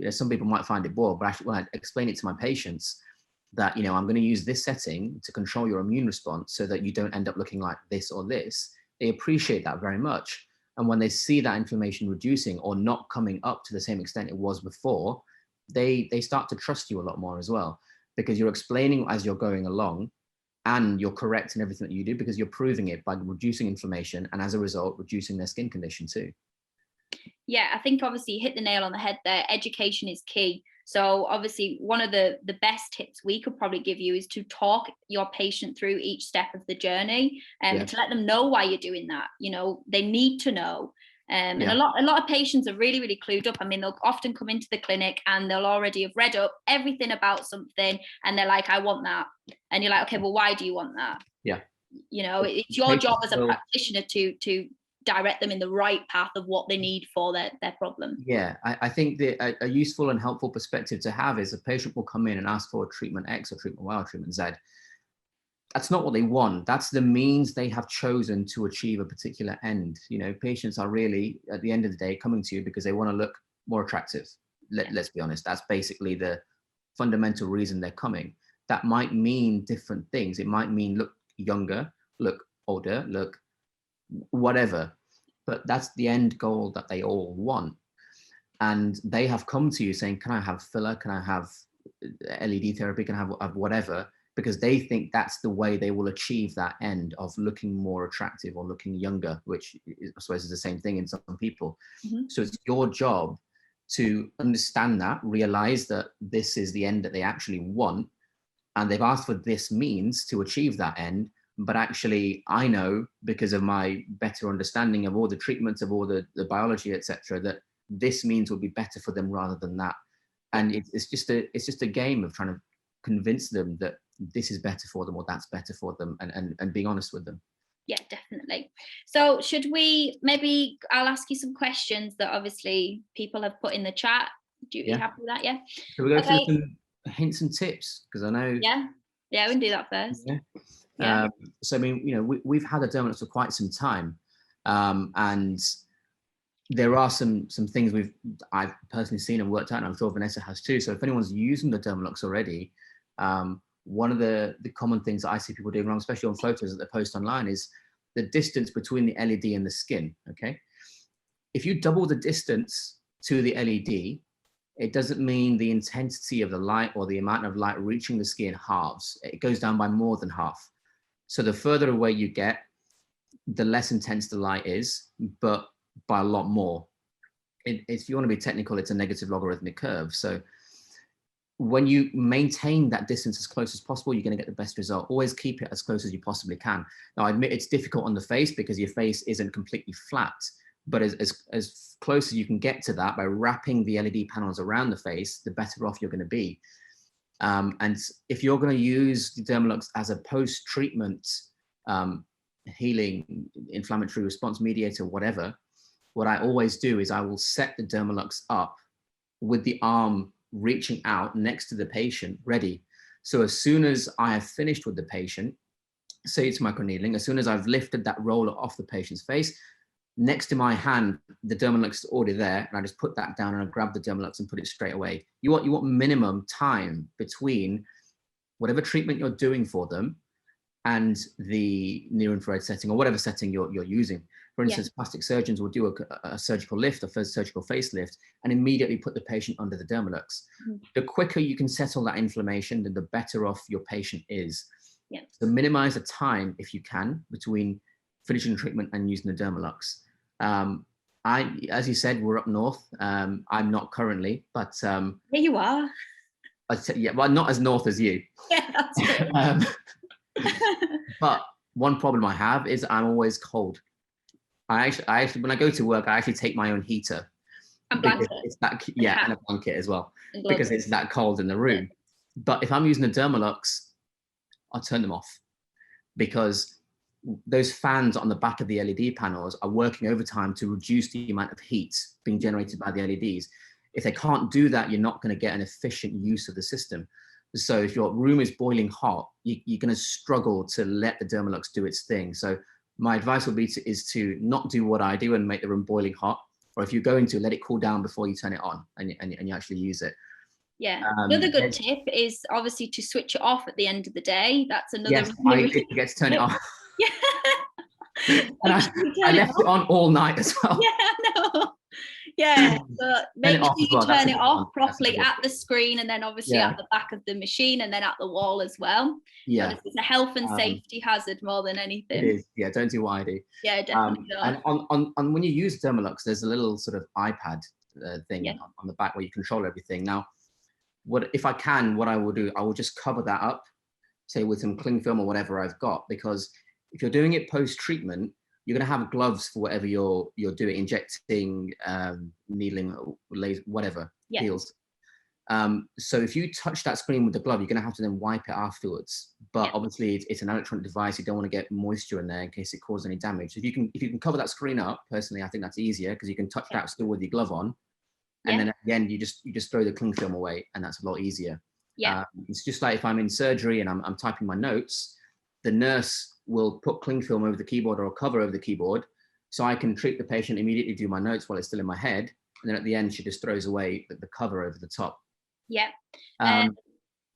Some people might find it bored, but actually when I explain it to my patients that I'm going to use this setting to control your immune response so that you don't end up looking like this or this, they appreciate that very much. And when they see that inflammation reducing or not coming up to the same extent it was before, they start to trust you a lot more as well, because you're explaining as you're going along and you're correct in everything that you do, because you're proving it by reducing inflammation and as a result, reducing their skin condition too. Yeah, I think obviously you hit the nail on the head there. Education is key. So obviously one of the best tips we could probably give you is to talk your patient through each step of the journey and to let them know why you're doing that. They need to know. And a lot of patients are really, really clued up. I mean, they'll often come into the clinic and they'll already have read up everything about something and they're like, I want that. And you're like, okay, well, why do you want that? Yeah. It's your job as a practitioner to direct them in the right path of what they need for their problem. Yeah, I think that a useful and helpful perspective to have is a patient will come in and ask for treatment X or treatment Y or treatment Z. That's not what they want. That's the means they have chosen to achieve a particular end. Patients are really, at the end of the day, coming to you because they want to look more attractive. Let's be honest. That's basically the fundamental reason they're coming. That might mean different things. It might mean look younger, look older, look whatever. But that's the end goal that they all want. And they have come to you saying, can I have filler? Can I have LED therapy? Can I have whatever? Because they think that's the way they will achieve that end of looking more attractive or looking younger, which I suppose is the same thing in some people. So it's your job to understand that, realize that this is the end that they actually want. And they've asked for this means to achieve that end. But actually, I know, because of my better understanding of all the treatments, of all the biology, etc., that this means will be better for them rather than that. And it's just a game of trying to convince them that this is better for them or that's better for them, and being honest with them. Yeah, definitely. So should we maybe, I'll ask you some questions that obviously people have put in the chat. Do you happy with that? Yeah. So we go Okay. through some hints and tips, because I know. Yeah, we can do that first. Yeah. Yeah. So I mean, you know, we've had a Dermalux for quite some time, and there are some things I've personally seen and worked out, and I'm sure Vanessa has too. So if anyone's using the Dermalux already, one of the common things that I see people doing wrong, especially on photos that they post online, is the distance between the LED and the skin. Okay, if you double the distance to the LED, it doesn't mean the intensity of the light or the amount of light reaching the skin halves. It goes down by more than half. So the further away you get, the less intense the light is, but by a lot more. If you want to be technical, it's a negative logarithmic curve. So when you maintain that distance as close as possible, you're going to get the best result. Always keep it as close as you possibly can. Now, I admit it's difficult on the face because your face isn't completely flat, but as close as you can get to that by wrapping the LED panels around the face, the better off you're going to be. And if you're going to use the Dermalux as a post-treatment healing, inflammatory response mediator, whatever, what I always do is I will set the Dermalux up with the arm reaching out next to the patient, ready. So as soon as I have finished with the patient, say it's microneedling, as soon as I've lifted that roller off the patient's face, next to my hand, the Dermalux is already there, and I just put that down and I grab the Dermalux and put it straight away. You want minimum time between whatever treatment you're doing for them and the near-infrared setting or whatever setting you're using. For instance, plastic surgeons will do a surgical lift, a first surgical facelift, and immediately put the patient under the Dermalux. Mm-hmm. The quicker you can settle that inflammation, then the better off your patient is. Yeah. So minimize the time, if you can, between finishing treatment and using the Dermalux. As you said, we're up north. I'm not currently, but yeah, you are. Yeah, well, not as north as you. Yeah, that's true. But one problem I have is I'm always cold. I actually, when I go to work, I actually take my own heater. And blanket. It's that, yeah, and a blanket as well, because it's that cold in the room. Yeah. But if I'm using the Dermalux, I'll turn them off, because those fans on the back of the LED panels are working overtime to reduce the amount of heat being generated by the LEDs. If they can't do that, you're not going to get an efficient use of the system. So if your room is boiling hot, you're going to struggle to let the Dermalux do its thing. So my advice would be is to not do what I do and make the room boiling hot, or if you're going to, let it cool down before you turn it on and you actually use it. Yeah. Another good tip is obviously to switch it off at the end of the day. That's another. Yes, I forget to turn it off. Yeah. And I left it on all night as well. Yeah, no. Yeah, so make sure you turn it off properly at the screen, and then obviously at the back of the machine, and then at the wall as well. Yeah, so it's a health and safety hazard more than anything. It is. Yeah, don't do what I do. Yeah, definitely. And on when you use Dermalux, there's a little sort of iPad thing on the back where you control everything. Now, if I can, what I will do, I will just cover that up, say with some cling film or whatever I've got, because if you're doing it post-treatment, you're going to have gloves for whatever you're doing, injecting, needling, laser, whatever, heals. So if you touch that screen with the glove, you're going to have to then wipe it afterwards. But obviously, it's an electronic device. You don't want to get moisture in there in case it causes any damage. If you can cover that screen up, personally, I think that's easier, because you can touch that still with your glove on, and then at the end you just throw the cling film away, and that's a lot easier. Yeah, it's just like if I'm in surgery and I'm typing my notes, the nurse will put cling film over the keyboard or a cover over the keyboard, so I can treat the patient, immediately do my notes while it's still in my head, and then at the end she just throws away the cover over the top. Yeah.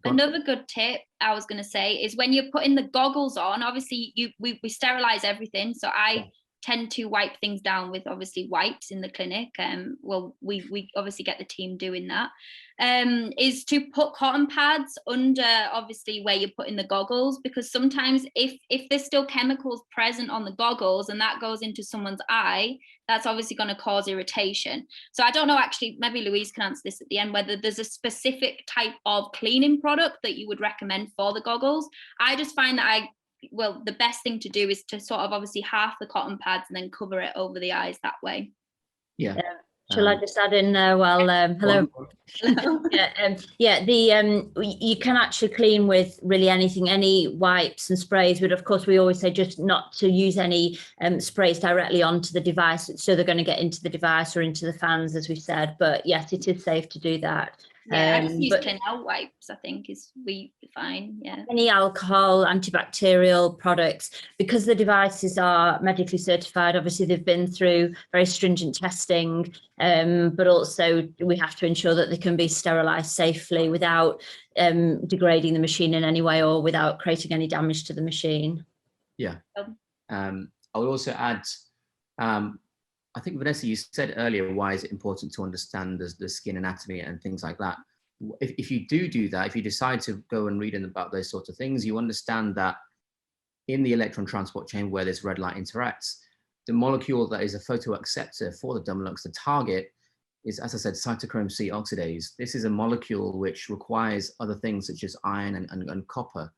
Another good tip I was going to say is when you're putting the goggles on, obviously we sterilize everything, so I tend to wipe things down with obviously wipes in the clinic. Well, we obviously get the team doing that. Is to put cotton pads under obviously where you're putting the goggles, because sometimes if there's still chemicals present on the goggles and that goes into someone's eye, that's obviously going to cause irritation. So I don't know, actually, maybe Louise can answer this at the end, whether there's a specific type of cleaning product that you would recommend for the goggles. I just find that the best thing to do is to sort of obviously half the cotton pads and then cover it over the eyes that way. Yeah. Shall I just add in there? Well, hello. You can actually clean with really anything, any wipes and sprays, but of course we always say just not to use any sprays directly onto the device, so they're going to get into the device or into the fans, as we said. But yes, it is safe to do that. Yeah, I just use clean out wipes, I think is fine. Yeah. Any alcohol, antibacterial products, because the devices are medically certified, obviously they've been through very stringent testing, but also we have to ensure that they can be sterilized safely without degrading the machine in any way or without creating any damage to the machine. Yeah. I would also add, I think, Vanessa, you said earlier, why is it important to understand the skin anatomy and things like that? If you do that, if you decide to go and read about those sorts of things, you understand that in the electron transport chain where this red light interacts, the molecule that is a photoacceptor for the Dermalux, the target, is, as I said, cytochrome C oxidase. This is a molecule which requires other things such as iron and copper.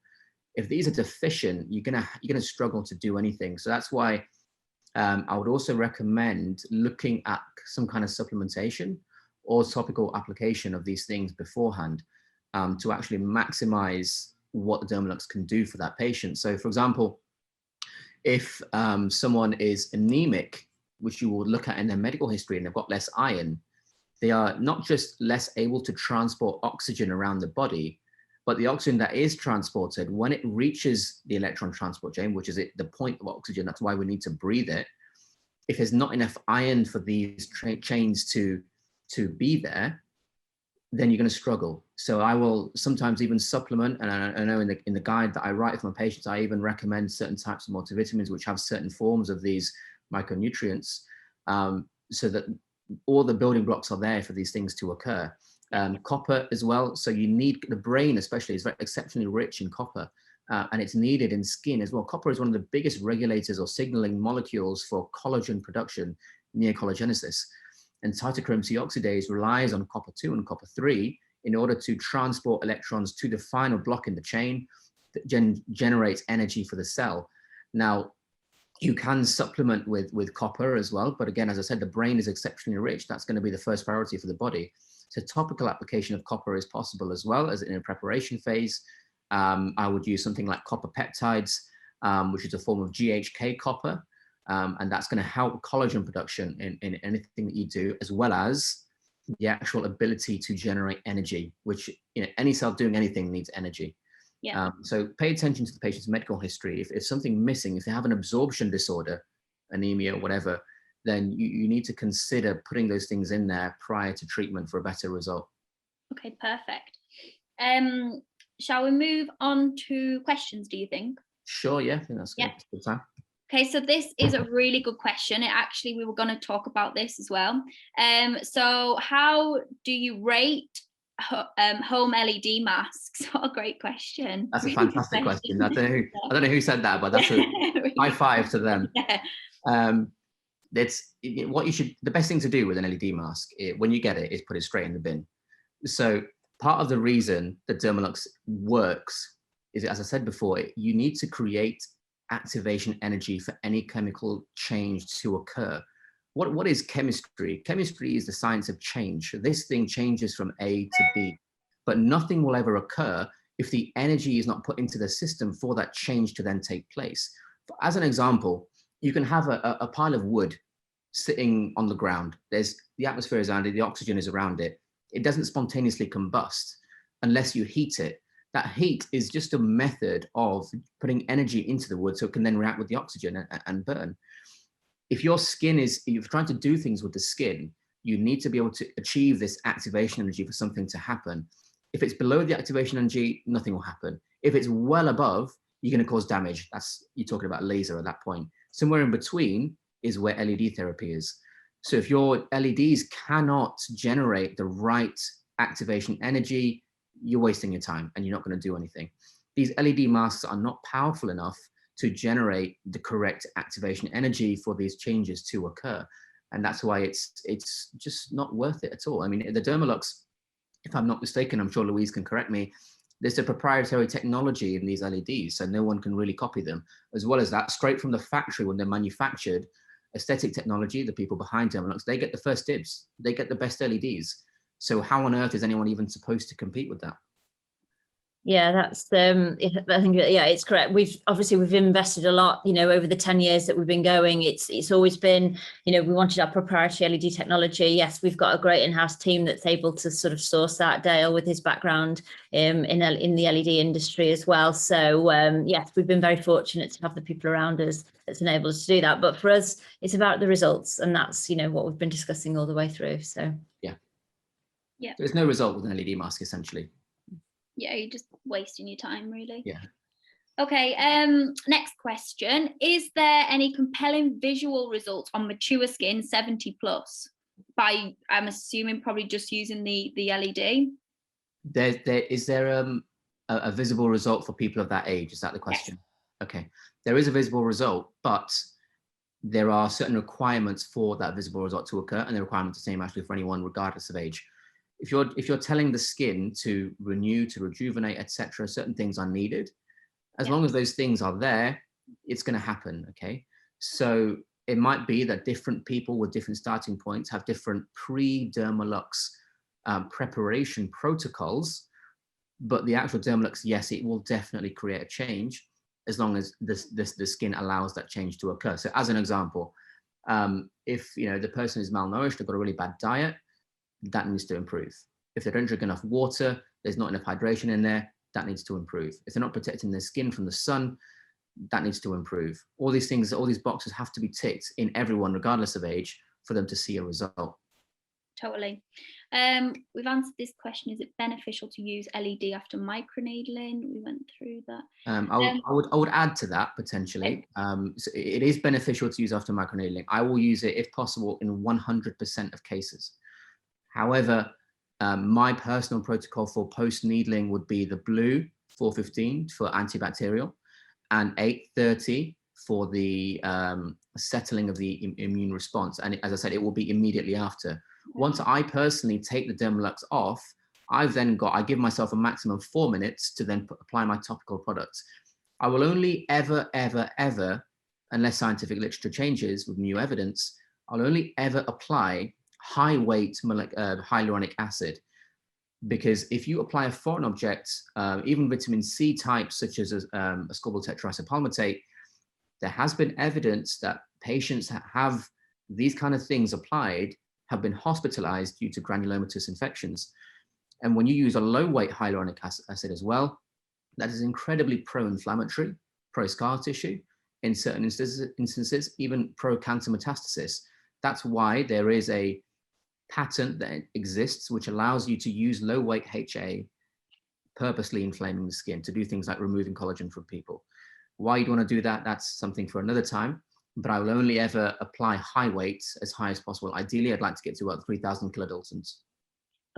If these are deficient, you're gonna struggle to do anything. So that's why I would also recommend looking at some kind of supplementation or topical application of these things beforehand to actually maximize what the Dermalux can do for that patient. So for example, if someone is anemic, which you will look at in their medical history, and they've got less iron, they are not just less able to transport oxygen around the body, but the oxygen that is transported, when it reaches the electron transport chain, which is the point of oxygen, that's why we need to breathe it. If there's not enough iron for these chains to be there, then you're going to struggle. So I will sometimes even supplement, and I know in the guide that I write for my patients, I even recommend certain types of multivitamins which have certain forms of these micronutrients, so that all the building blocks are there for these things to occur. Copper as well. So you need, the brain especially is very exceptionally rich in copper, and it's needed in skin as well. Copper is one of the biggest regulators or signaling molecules for collagen production, neocollagenesis. And cytochrome C oxidase relies on copper 2 and copper 3 in order to transport electrons to the final block in the chain that generates energy for the cell. Now, you can supplement with copper as well, but again, as I said, the brain is exceptionally rich. That's going to be the first priority for the body. So topical application of copper is possible as well as in a preparation phase. I would use something like copper peptides, which is a form of GHK copper, and that's going to help collagen production in anything that you do, as well as the actual ability to generate energy, which, you know, any cell doing anything needs energy. Yeah. So pay attention to the patient's medical history. If something missing, if they have an absorption disorder, anemia, whatever, then you need to consider putting those things in there prior to treatment for a better result. Okay, perfect. Shall we move on to questions, do you think? Sure, yeah, I think that's good. Good time. Okay, so this is a really good question. Actually, we were going to talk about this as well. So how do you rate home LED masks? What a great question. That's a fantastic question. I don't know who said that, but that's a high five to them. Yeah. The best thing to do with an LED mask, when you get it, is put it straight in the bin. So part of the reason that Dermalux works is, as I said before, you need to create activation energy for any chemical change to occur. What is chemistry? Chemistry is the science of change. This thing changes from A to B, but nothing will ever occur if the energy is not put into the system for that change to then take place. As an example, you can have a pile of wood sitting on the ground. The atmosphere is around it, the oxygen is around it. It doesn't spontaneously combust unless you heat it. That heat is just a method of putting energy into the wood so it can then react with the oxygen and burn. If your skin if you're trying to do things with the skin, you need to be able to achieve this activation energy for something to happen. If it's below the activation energy, nothing will happen. If it's well above, you're going to cause damage. You're talking about laser at that point. Somewhere in between is where LED therapy is. So if your LEDs cannot generate the right activation energy, you're wasting your time and you're not going to do anything. These LED masks are not powerful enough to generate the correct activation energy for these changes to occur. And that's why it's just not worth it at all. I mean, the Dermalux, if I'm not mistaken, I'm sure Louise can correct me, there's a proprietary technology in these LEDs, so no one can really copy them. As well as that, straight from the factory when they're manufactured, aesthetic technology, the people behind Dermalux, they get the first dibs. They get the best LEDs. So how on earth is anyone even supposed to compete with that? Yeah, that's I think, yeah, it's correct. We've invested a lot, over the 10 years that we've been going. It's always been, we wanted our proprietary LED technology. Yes, we've got a great in-house team that's able to sort of source that. Dale, with his background in the LED industry as well. So yes, we've been very fortunate to have the people around us that's enabled us to do that. But for us, it's about the results, and that's what we've been discussing all the way through. So yeah, there's no result with an LED mask essentially. Yeah, you're just wasting your time, really. Yeah. Okay, next question. Is there any compelling visual results on mature skin 70 plus by, I'm assuming, probably just using the LED? Is there a visible result for people of that age? Is that the question? Yes. Okay, there is a visible result, but there are certain requirements for that visible result to occur, and the requirements are the same actually for anyone regardless of age. If you're telling the skin to renew, to rejuvenate, etc., certain things are needed. As long as those things are there, it's going to happen. Okay, so it might be that different people with different starting points have different pre-Dermalux preparation protocols, but the actual Dermalux, yes, it will definitely create a change as long as the skin allows that change to occur. So as an example, if the person is malnourished, they've got a really bad diet, that needs to improve. If they don't drink enough water, there's not enough hydration in there, that needs to improve. If they're not protecting their skin from the sun, that needs to improve. All these things, all these boxes have to be ticked in everyone, regardless of age, for them to see a result. Totally. We've answered this question. Is it beneficial to use LED after microneedling? We went through that. I would add to that potentially. So it is beneficial to use after microneedling. I will use it if possible in 100% of cases. However, my personal protocol for post-needling would be the blue 415 for antibacterial and 830 for the settling of the immune response. And as I said, it will be immediately after. Once I personally take the Dermalux off, I give myself a maximum of 4 minutes to then apply my topical products. I will only ever, unless scientific literature changes with new evidence, I'll only ever apply high weight hyaluronic acid, because if you apply a foreign object, even vitamin C types such as ascorbyl tetraisobipalmitate, there has been evidence that patients that have these kind of things applied have been hospitalized due to granulomatous infections. And when you use a low weight hyaluronic acid as well, that is incredibly pro-inflammatory, pro-scar tissue, in certain instances, even pro-cancer metastasis. That's why there is a patent that exists which allows you to use low weight HA purposely inflaming the skin to do things like removing collagen from people. Why you'd want to do that, that's something for another time, but I will only ever apply high weights as high as possible. Ideally, I'd like to get to about 3,000 kilodaltons.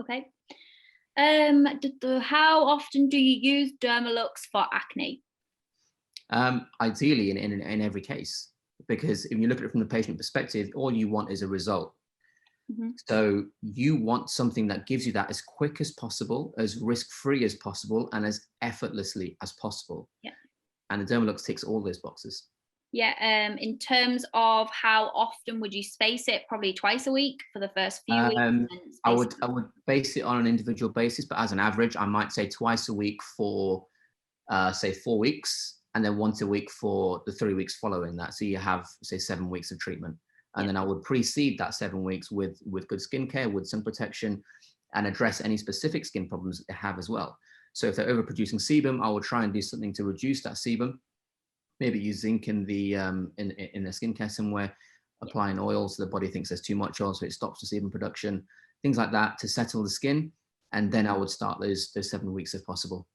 Okay. How often do you use Dermalux for acne? Ideally in every case, because if you look at it from the patient perspective, all you want is a result. Mm-hmm. So you want something that gives you that as quick as possible, as risk-free as possible, and as effortlessly as possible. Yeah. And the Dermalux ticks all those boxes. Yeah. In terms of how often would you space it? Probably twice a week for the first few weeks. I would base it on an individual basis, but as an average, I might say twice a week for say 4 weeks, and then once a week for the 3 weeks following that. So you have, say, 7 weeks of treatment. And then I would precede that 7 weeks with good skincare, with sun protection, and address any specific skin problems that they have as well. So if they're overproducing sebum, I will try and do something to reduce that sebum. Maybe use zinc in the in their skincare somewhere, applying oil so the body thinks there's too much oil, so it stops the sebum production, things like that to settle the skin. And then I would start those 7 weeks if possible.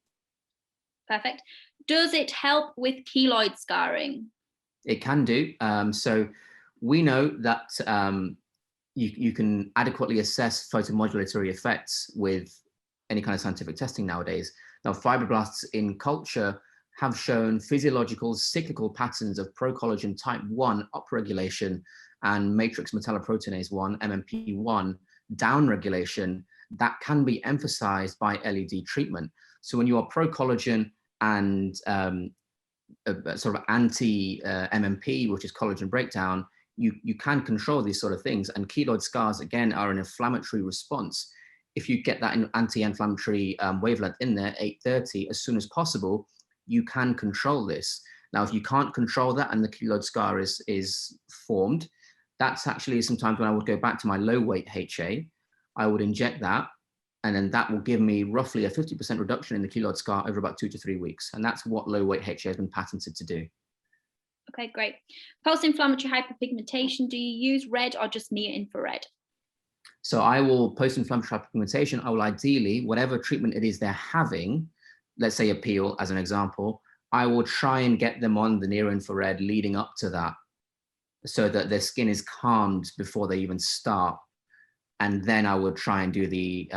Perfect. Does it help with keloid scarring? It can do. So we know that you can adequately assess photomodulatory effects with any kind of scientific testing nowadays. Now, fibroblasts in culture have shown physiological cyclical patterns of procollagen type 1 upregulation and matrix metalloproteinase 1, MMP1, downregulation that can be emphasized by LED treatment. So when you are pro-collagen and sort of anti-MMP, which is collagen breakdown, you can control these sort of things. And keloid scars, again, are an inflammatory response. If you get that anti-inflammatory wavelength in there, 830, as soon as possible, you can control this. Now, if you can't control that and the keloid scar is formed, that's actually sometimes when I would go back to my low weight HA, I would inject that, and then that will give me roughly a 50% reduction in the keloid scar over about 2 to 3 weeks. And that's what low weight HA has been patented to do. Okay, great. Post-inflammatory hyperpigmentation, do you use red or just near infrared? So I will, post-inflammatory hyperpigmentation, I will ideally, whatever treatment it is they're having, let's say a peel as an example, I will try and get them on the near infrared leading up to that, so that their skin is calmed before they even start. And then I would try and do the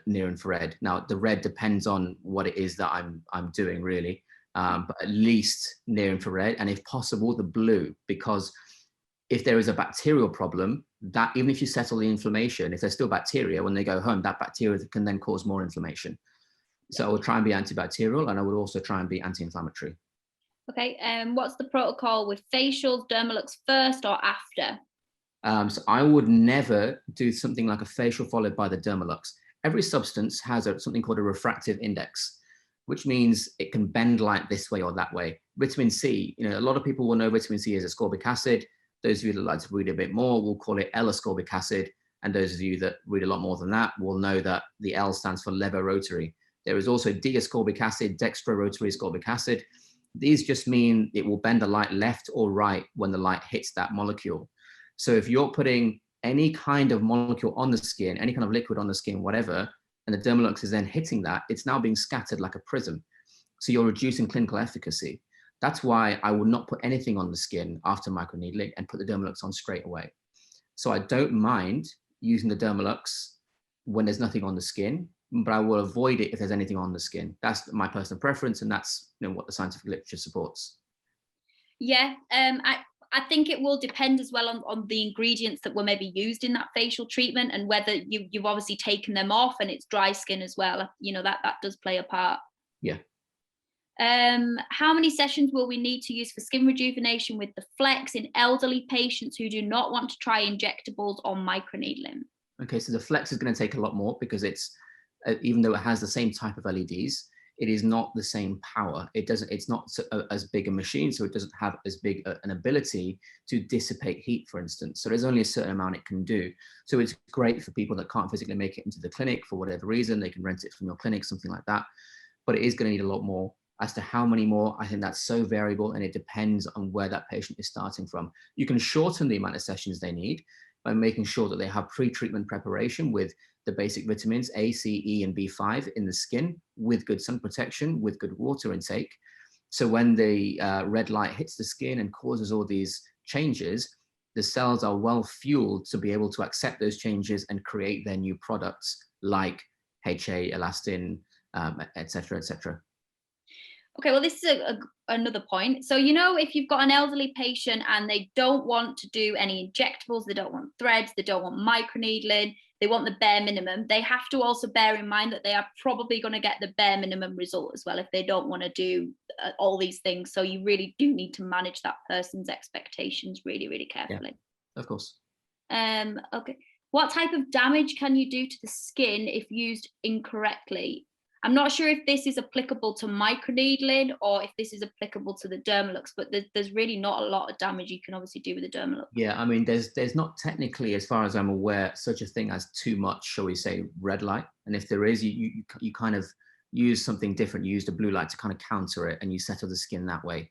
near infrared. Now, the red depends on what it is that I'm doing, really. But at least near infrared, and if possible, the blue, because if there is a bacterial problem, that even if you settle the inflammation, if there's still bacteria, when they go home, that bacteria can then cause more inflammation. So I would try and be antibacterial, and I would also try and be anti-inflammatory. Okay, what's the protocol with facials, Dermalux first or after? So I would never do something like a facial followed by the Dermalux. Every substance has something called a refractive index, which means it can bend light this way or that way. Vitamin C, a lot of people will know vitamin C is ascorbic acid. Those of you that like to read a bit more will call it L-ascorbic acid. And those of you that read a lot more than that will know that the L stands for levorotary. There is also D-ascorbic acid, dextrorotary ascorbic acid. These just mean it will bend the light left or right when the light hits that molecule. So if you're putting any kind of molecule on the skin, any kind of liquid on the skin, whatever, and the Dermalux is then hitting that, it's now being scattered like a prism. So you're reducing clinical efficacy. That's why I would not put anything on the skin after microneedling and put the Dermalux on straight away. So I don't mind using the Dermalux when there's nothing on the skin, but I will avoid it if there's anything on the skin. That's my personal preference, and that's what the scientific literature supports. Yeah, I think it will depend as well on the ingredients that were maybe used in that facial treatment, and whether you've obviously taken them off and it's dry skin as well. That does play a part. Yeah. How many sessions will we need to use for skin rejuvenation with the Flex in elderly patients who do not want to try injectables or microneedling? Okay, so the Flex is going to take a lot more because it's, even though it has the same type of LEDs, it is not the same power. It's not as big a machine, so it doesn't have as big an ability to dissipate heat, for instance. So there's only a certain amount it can do. So it's great for people that can't physically make it into the clinic for whatever reason. They can rent it from your clinic, something like that. But it is going to need a lot more. As to how many more, I think that's so variable, and it depends on where that patient is starting from. You can shorten the amount of sessions they need by making sure that they have pre-treatment preparation with the basic vitamins A, C, E, and B5 in the skin, with good sun protection, with good water intake. So when the red light hits the skin and causes all these changes, the cells are well fueled to be able to accept those changes and create their new products like HA, elastin, et cetera, et cetera. Okay, well, this is another point. So, if you've got an elderly patient and they don't want to do any injectables, they don't want threads, they don't want microneedling, they want the bare minimum, they have to also bear in mind that they are probably going to get the bare minimum result as well if they don't want to do all these things. So you really do need to manage that person's expectations really, really carefully. Yeah, of course. Okay. What type of damage can you do to the skin if used incorrectly? I'm not sure if this is applicable to microneedling or if this is applicable to the Dermalux, but there's really not a lot of damage you can obviously do with the Dermalux. Yeah, I mean, there's not technically, as far as I'm aware, such a thing as too much, shall we say, red light. And if there is, you kind of use something different. You use the blue light to kind of counter it, and you settle the skin that way.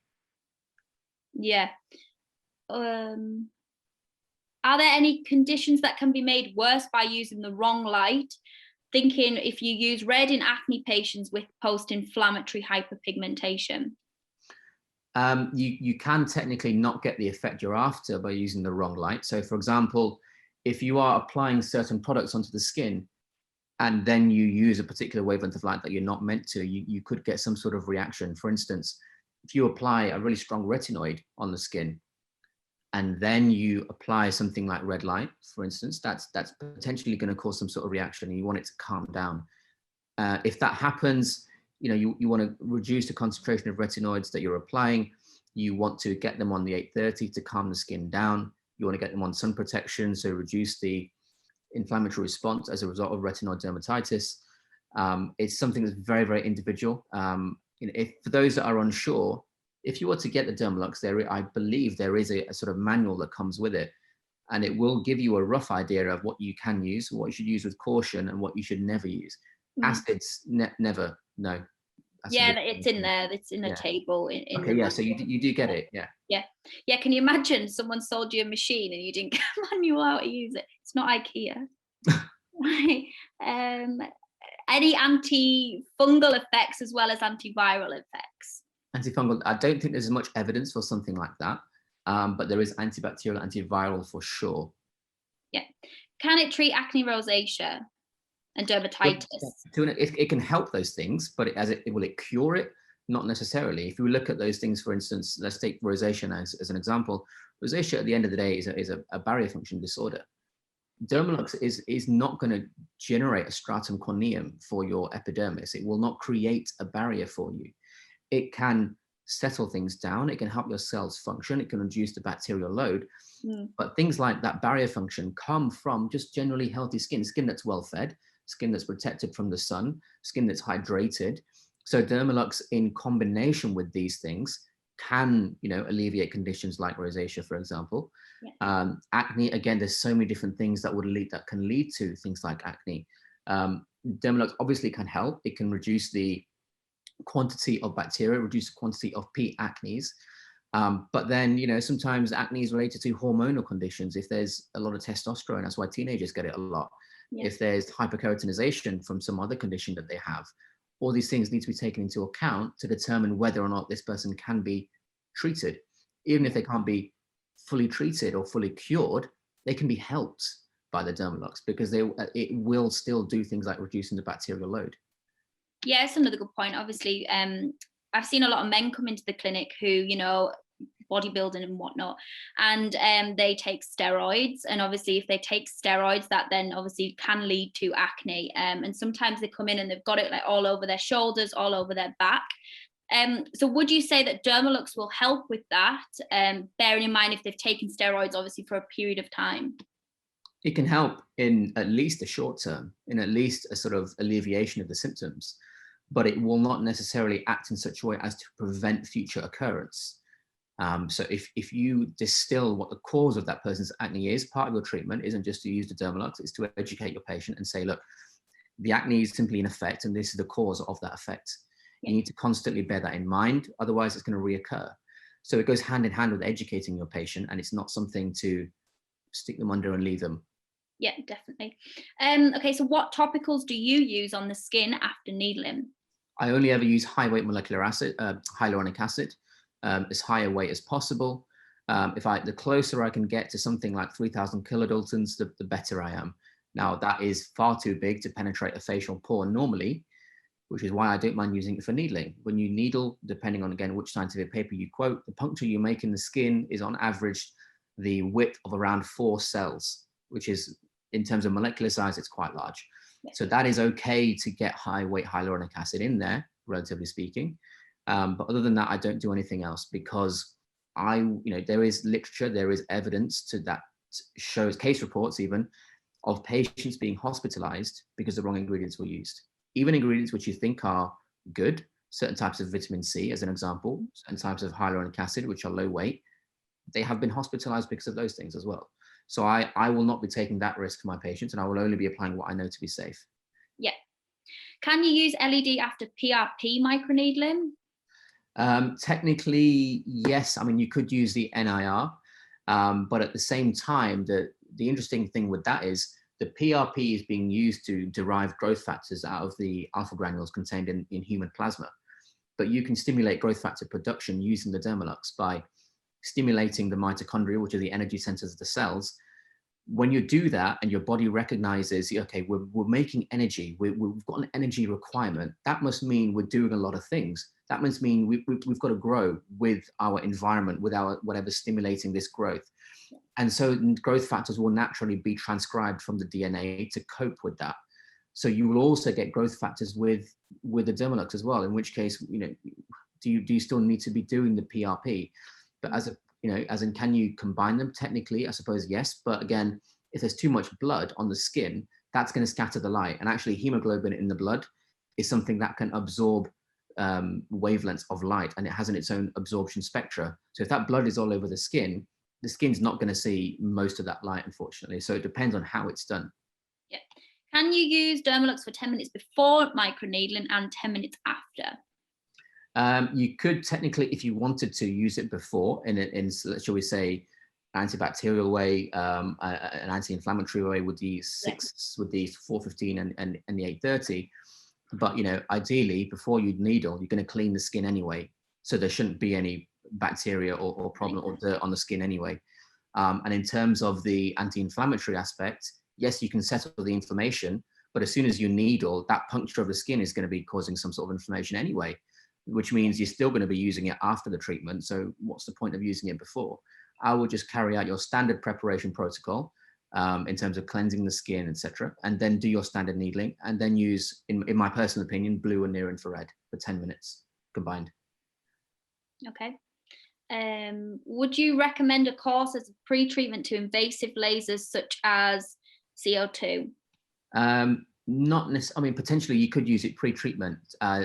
Yeah. Are there any conditions that can be made worse by using the wrong light? Thinking if you use red in acne patients with post-inflammatory hyperpigmentation. You can technically not get the effect you're after by using the wrong light. So for example, if you are applying certain products onto the skin and then you use a particular wavelength of light that you're not meant to, you could get some sort of reaction. For instance, if you apply a really strong retinoid on the skin and then you apply something like red light, for instance, that's potentially going to cause some sort of reaction, and you want it to calm down. If that happens, you want to reduce the concentration of retinoids that you're applying. You want to get them on the 830 to calm the skin down. You want to get them on sun protection, so reduce the inflammatory response as a result of retinoid dermatitis. It's something that's very, very individual. If for those that are unsure, if you were to get the Dermalux, I believe there is a sort of manual that comes with it, and it will give you a rough idea of what you can use, what you should use with caution, and what you should never use. Acids, never, no. Yeah, it's in there. It's in a table. In okay, yeah, so you do get it, yeah. Yeah, can you imagine someone sold you a machine and you didn't get a manual how to use it? It's not IKEA. Right. Any antifungal effects as well as antiviral effects? Antifungal, I don't think there's as much evidence for something like that, but there is antibacterial, antiviral for sure. Yeah. Can it treat acne, rosacea, and dermatitis? It can help those things, but will it cure it? Not necessarily. If you look at those things, for instance, let's take rosacea as an example. Rosacea at the end of the day is a barrier function disorder. Dermalux is not going to generate a stratum corneum for your epidermis. It will not create a barrier for you. It can settle things down. It can help your cells function. It can reduce the bacterial load. But things like that barrier function come from just generally healthy skin that's well fed, skin that's protected from the sun, skin that's hydrated. So Dermalux, in combination with these things, can alleviate conditions like rosacea, for example. Acne, again, there's so many different things that can lead to things like acne. Dermalux obviously can help. It can reduce the quantity of bacteria, reduce the quantity of P. acnes. But then, sometimes acne is related to hormonal conditions. If there's a lot of testosterone, that's why teenagers get it a lot. If there's hyperkeratinization from some other condition that they have, all these things need to be taken into account to determine whether or not this person can be treated. Even if they can't be fully treated or fully cured, they can be helped by the Dermalux because it will still do things like reducing the bacterial load. Yeah, it's another good point. Obviously, I've seen a lot of men come into the clinic who, bodybuilding and whatnot, and they take steroids, and obviously if they take steroids, that then obviously can lead to acne, and sometimes they come in and they've got it like all over their shoulders, all over their back. So would you say that Dermalux will help with that, bearing in mind if they've taken steroids obviously for a period of time? It can help in at least the short term, in at least a sort of alleviation of the symptoms, but it will not necessarily act in such a way as to prevent future occurrence. So if you distill what the cause of that person's acne is, part of your treatment isn't just to use the Dermalux, it's to educate your patient and say, look, the acne is simply an effect and this is the cause of that effect. You need to constantly bear that in mind, otherwise it's going to reoccur. So it goes hand in hand with educating your patient, and it's not something to stick them under and leave them. Yeah, definitely. Okay, so what topicals do you use on the skin after needling? I only ever use high weight molecular acid, hyaluronic acid, as high a weight as possible. The closer I can get to something like 3,000 kilodaltons, the better I am. Now that is far too big to penetrate a facial pore normally, which is why I don't mind using it for needling. When you needle, depending on, again, which scientific paper you quote, the puncture you make in the skin is on average the width of around 4 cells, which is, in terms of molecular size, it's quite large. So that is okay to get high weight hyaluronic acid in there, relatively speaking. But other than that, I don't do anything else because there is literature, there is evidence to that shows, case reports even, of patients being hospitalized because the wrong ingredients were used. Even ingredients which you think are good, certain types of vitamin C, as an example, certain types of hyaluronic acid, which are low weight, they have been hospitalized because of those things as well. So I will not be taking that risk for my patients, and I will only be applying what I know to be safe. Yeah. Can you use LED after PRP microneedling? Technically, yes. I mean, you could use the NIR, but at the same time, the interesting thing with that is the PRP is being used to derive growth factors out of the alpha granules contained in human plasma. But you can stimulate growth factor production using the Dermalux by stimulating the mitochondria, which are the energy centers of the cells. When you do that and your body recognizes, okay, we're making energy, we've got an energy requirement, that must mean we're doing a lot of things. That must mean we've got to grow with our environment, with our whatever's stimulating this growth. And so growth factors will naturally be transcribed from the DNA to cope with that. So you will also get growth factors with the Dermalux as well, in which case, do you still need to be doing the PRP? But as You know, as in, can you combine them? Technically, I suppose yes, but again, if there's too much blood on the skin, that's going to scatter the light. And actually, hemoglobin in the blood is something that can absorb wavelengths of light, and it has in its own absorption spectra. So if that blood is all over the skin's not going to see most of that light, unfortunately. So it depends on how it's done. Yeah. Can you use Dermalux for 10 minutes before microneedling and 10 minutes after? You could technically, if you wanted to, use it before in shall we say, antibacterial way, an anti-inflammatory way with the with the 415 and the 830. But you know, ideally, before you needle, you're going to clean the skin anyway, so there shouldn't be any bacteria or problem or dirt on the skin anyway. And in terms of the anti-inflammatory aspect, yes, you can settle the inflammation, but as soon as you needle, that puncture of the skin is going to be causing some sort of inflammation anyway, which means you're still going to be using it after the treatment. So what's the point of using it before? I would just carry out your standard preparation protocol in terms of cleansing the skin, etc., and then do your standard needling, and then use, in my personal opinion, blue and near infrared for 10 minutes combined. Okay. Would you recommend a course as a pre-treatment to invasive lasers such as CO2? Not necessarily. I mean, potentially you could use it pre-treatment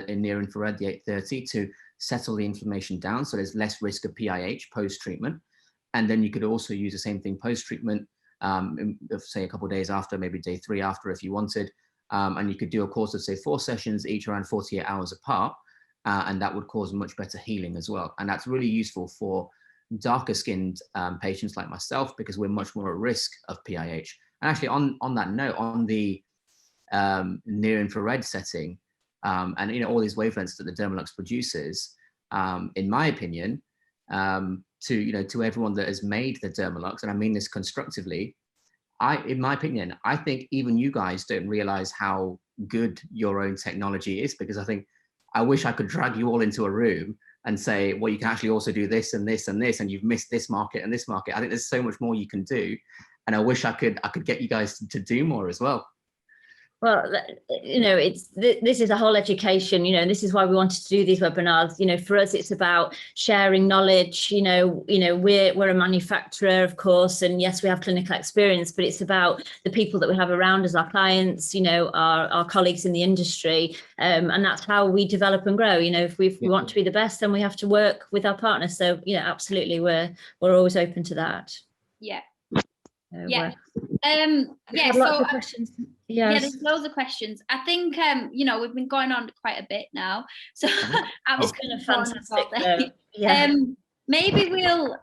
in near infrared, the 830, to settle the inflammation down, so there's less risk of PIH post-treatment. And then you could also use the same thing post-treatment, say a couple of days after, maybe day 3 after if you wanted. And you could do a course of, say, 4 sessions, each around 48 hours apart. And that would cause much better healing as well. And that's really useful for darker skinned patients like myself, because we're much more at risk of PIH. And actually on that note, on the near infrared setting, and you know, all these wavelengths that the Dermalux produces, in my opinion, to everyone that has made the Dermalux, and I mean this constructively, in my opinion, I think even you guys don't realize how good your own technology is, because I wish I could drag you all into a room and say, well, you can actually also do this and this and this, and you've missed this market and this market. I think there's so much more you can do. And I wish I could get you guys to do more as well. Well, you know, this is a whole education, you know, and this is why we wanted to do these webinars. You know, for us, it's about sharing knowledge. You know, we're a manufacturer, of course, and yes, we have clinical experience, but it's about the people that we have around us, our clients, you know, our colleagues in the industry, and that's how we develop and grow. You know, if we want to be the best, then we have to work with our partners. So, you know, absolutely, we're always open to that. Yeah. So, yeah. Lots of questions. Yes. Yeah, there's loads of questions. I think you know, we've been going on quite a bit now, so it's been a fantastic. Yeah. Maybe we'll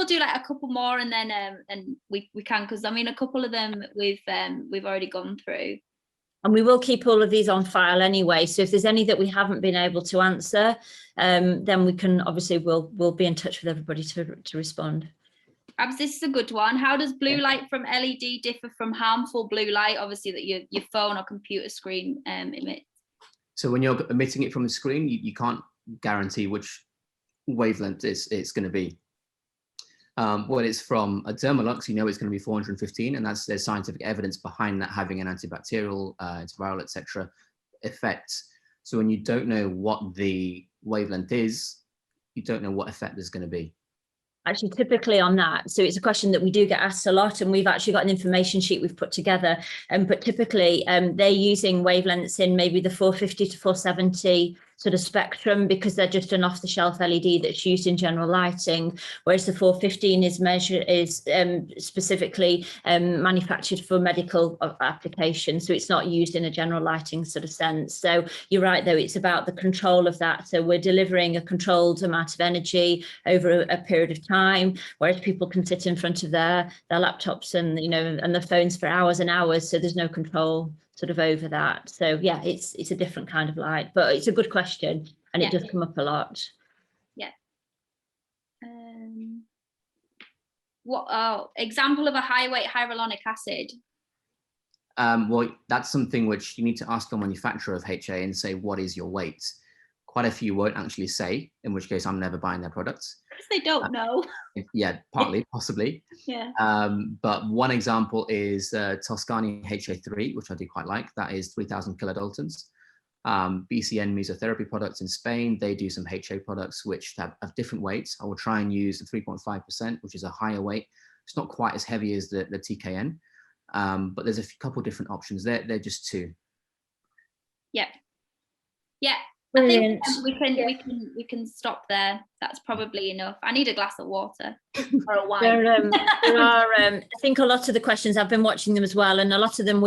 do like a couple more, and then and we can, because I mean, a couple of them we've already gone through. And we will keep all of these on file anyway. So if there's any that we haven't been able to answer, then we can obviously we'll be in touch with everybody to respond. Perhaps this is a good one. How does blue light from LED differ from harmful blue light, obviously, that your phone or computer screen emits? So when you're emitting it from the screen, you can't guarantee which wavelength it's going to be. When it's from a Dermalux, you know it's going to be 415, and there's scientific evidence behind that having an antibacterial, antiviral, etc. effect. So when you don't know what the wavelength is, you don't know what effect there's going to be. Actually, typically on that, so it's a question that we do get asked a lot, and we've actually got an information sheet we've put together, but typically they're using wavelengths in maybe the 450 to 470 sort of spectrum, because they're just an off-the-shelf LED that's used in general lighting, whereas the 415 is specifically manufactured for medical application, so it's not used in a general lighting sort of sense. So you're right, though, it's about the control of that. So we're delivering a controlled amount of energy over a period of time, whereas people can sit in front of their laptops and, you know, and their phones for hours and hours, so there's no control sort of over that. So yeah, it's a different kind of light, but it's a good question, and it does come up a lot. Yeah. What example of a high weight hyaluronic acid? Well, that's something which you need to ask the manufacturer of HA and say, what is your weight? Quite a few won't actually say, in which case I'm never buying their products. Because they don't know. Yeah, partly, possibly. Yeah. But one example is Toscani HA3, which I do quite like. That is 3,000 kilodaltons. BCN mesotherapy products in Spain, they do some HA products which have different weights. I will try and use the 3.5%, which is a higher weight. It's not quite as heavy as the TKN, but there's a couple different options. They're just two. Yeah. Brilliant. I think we can stop there. That's probably enough. I need a glass of water or a wine. There are I think a lot of the questions, I've been watching them as well, and a lot of them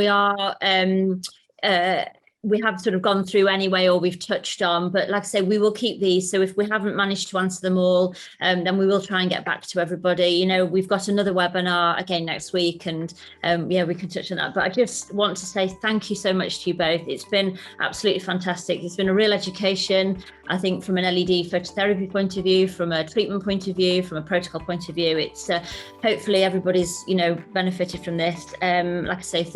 we have sort of gone through anyway, or we've touched on, but like I say, we will keep these. So if we haven't managed to answer them all, then we will try and get back to everybody. You know, we've got another webinar again next week, and yeah, we can touch on that. But I just want to say thank you so much to you both. It's been absolutely fantastic. It's been a real education, I think, from an LED phototherapy point of view, from a treatment point of view, from a protocol point of view. It's hopefully everybody's, you know, benefited from this. Like I say, if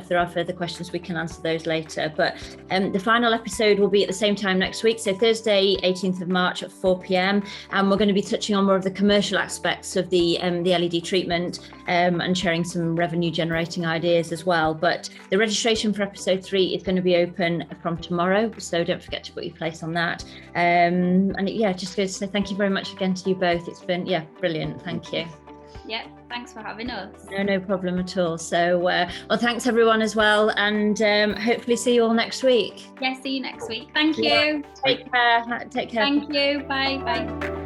there are further questions, we can answer those later. But the final episode will be at the same time next week, so Thursday 18th of March at 4 p.m, and we're going to be touching on more of the commercial aspects of the LED treatment, and sharing some revenue generating ideas as well. But the registration for episode 3 is going to be open from tomorrow, so don't forget to put your place on that. And yeah, just going to say thank you very much again to you both. It's been, yeah, brilliant. Thank you. Yeah, thanks for having us. No problem at all. So well, thanks everyone as well, and hopefully see you all next week. Yeah, see you next week. Thank you. Yeah. Take care. Thank you. Bye.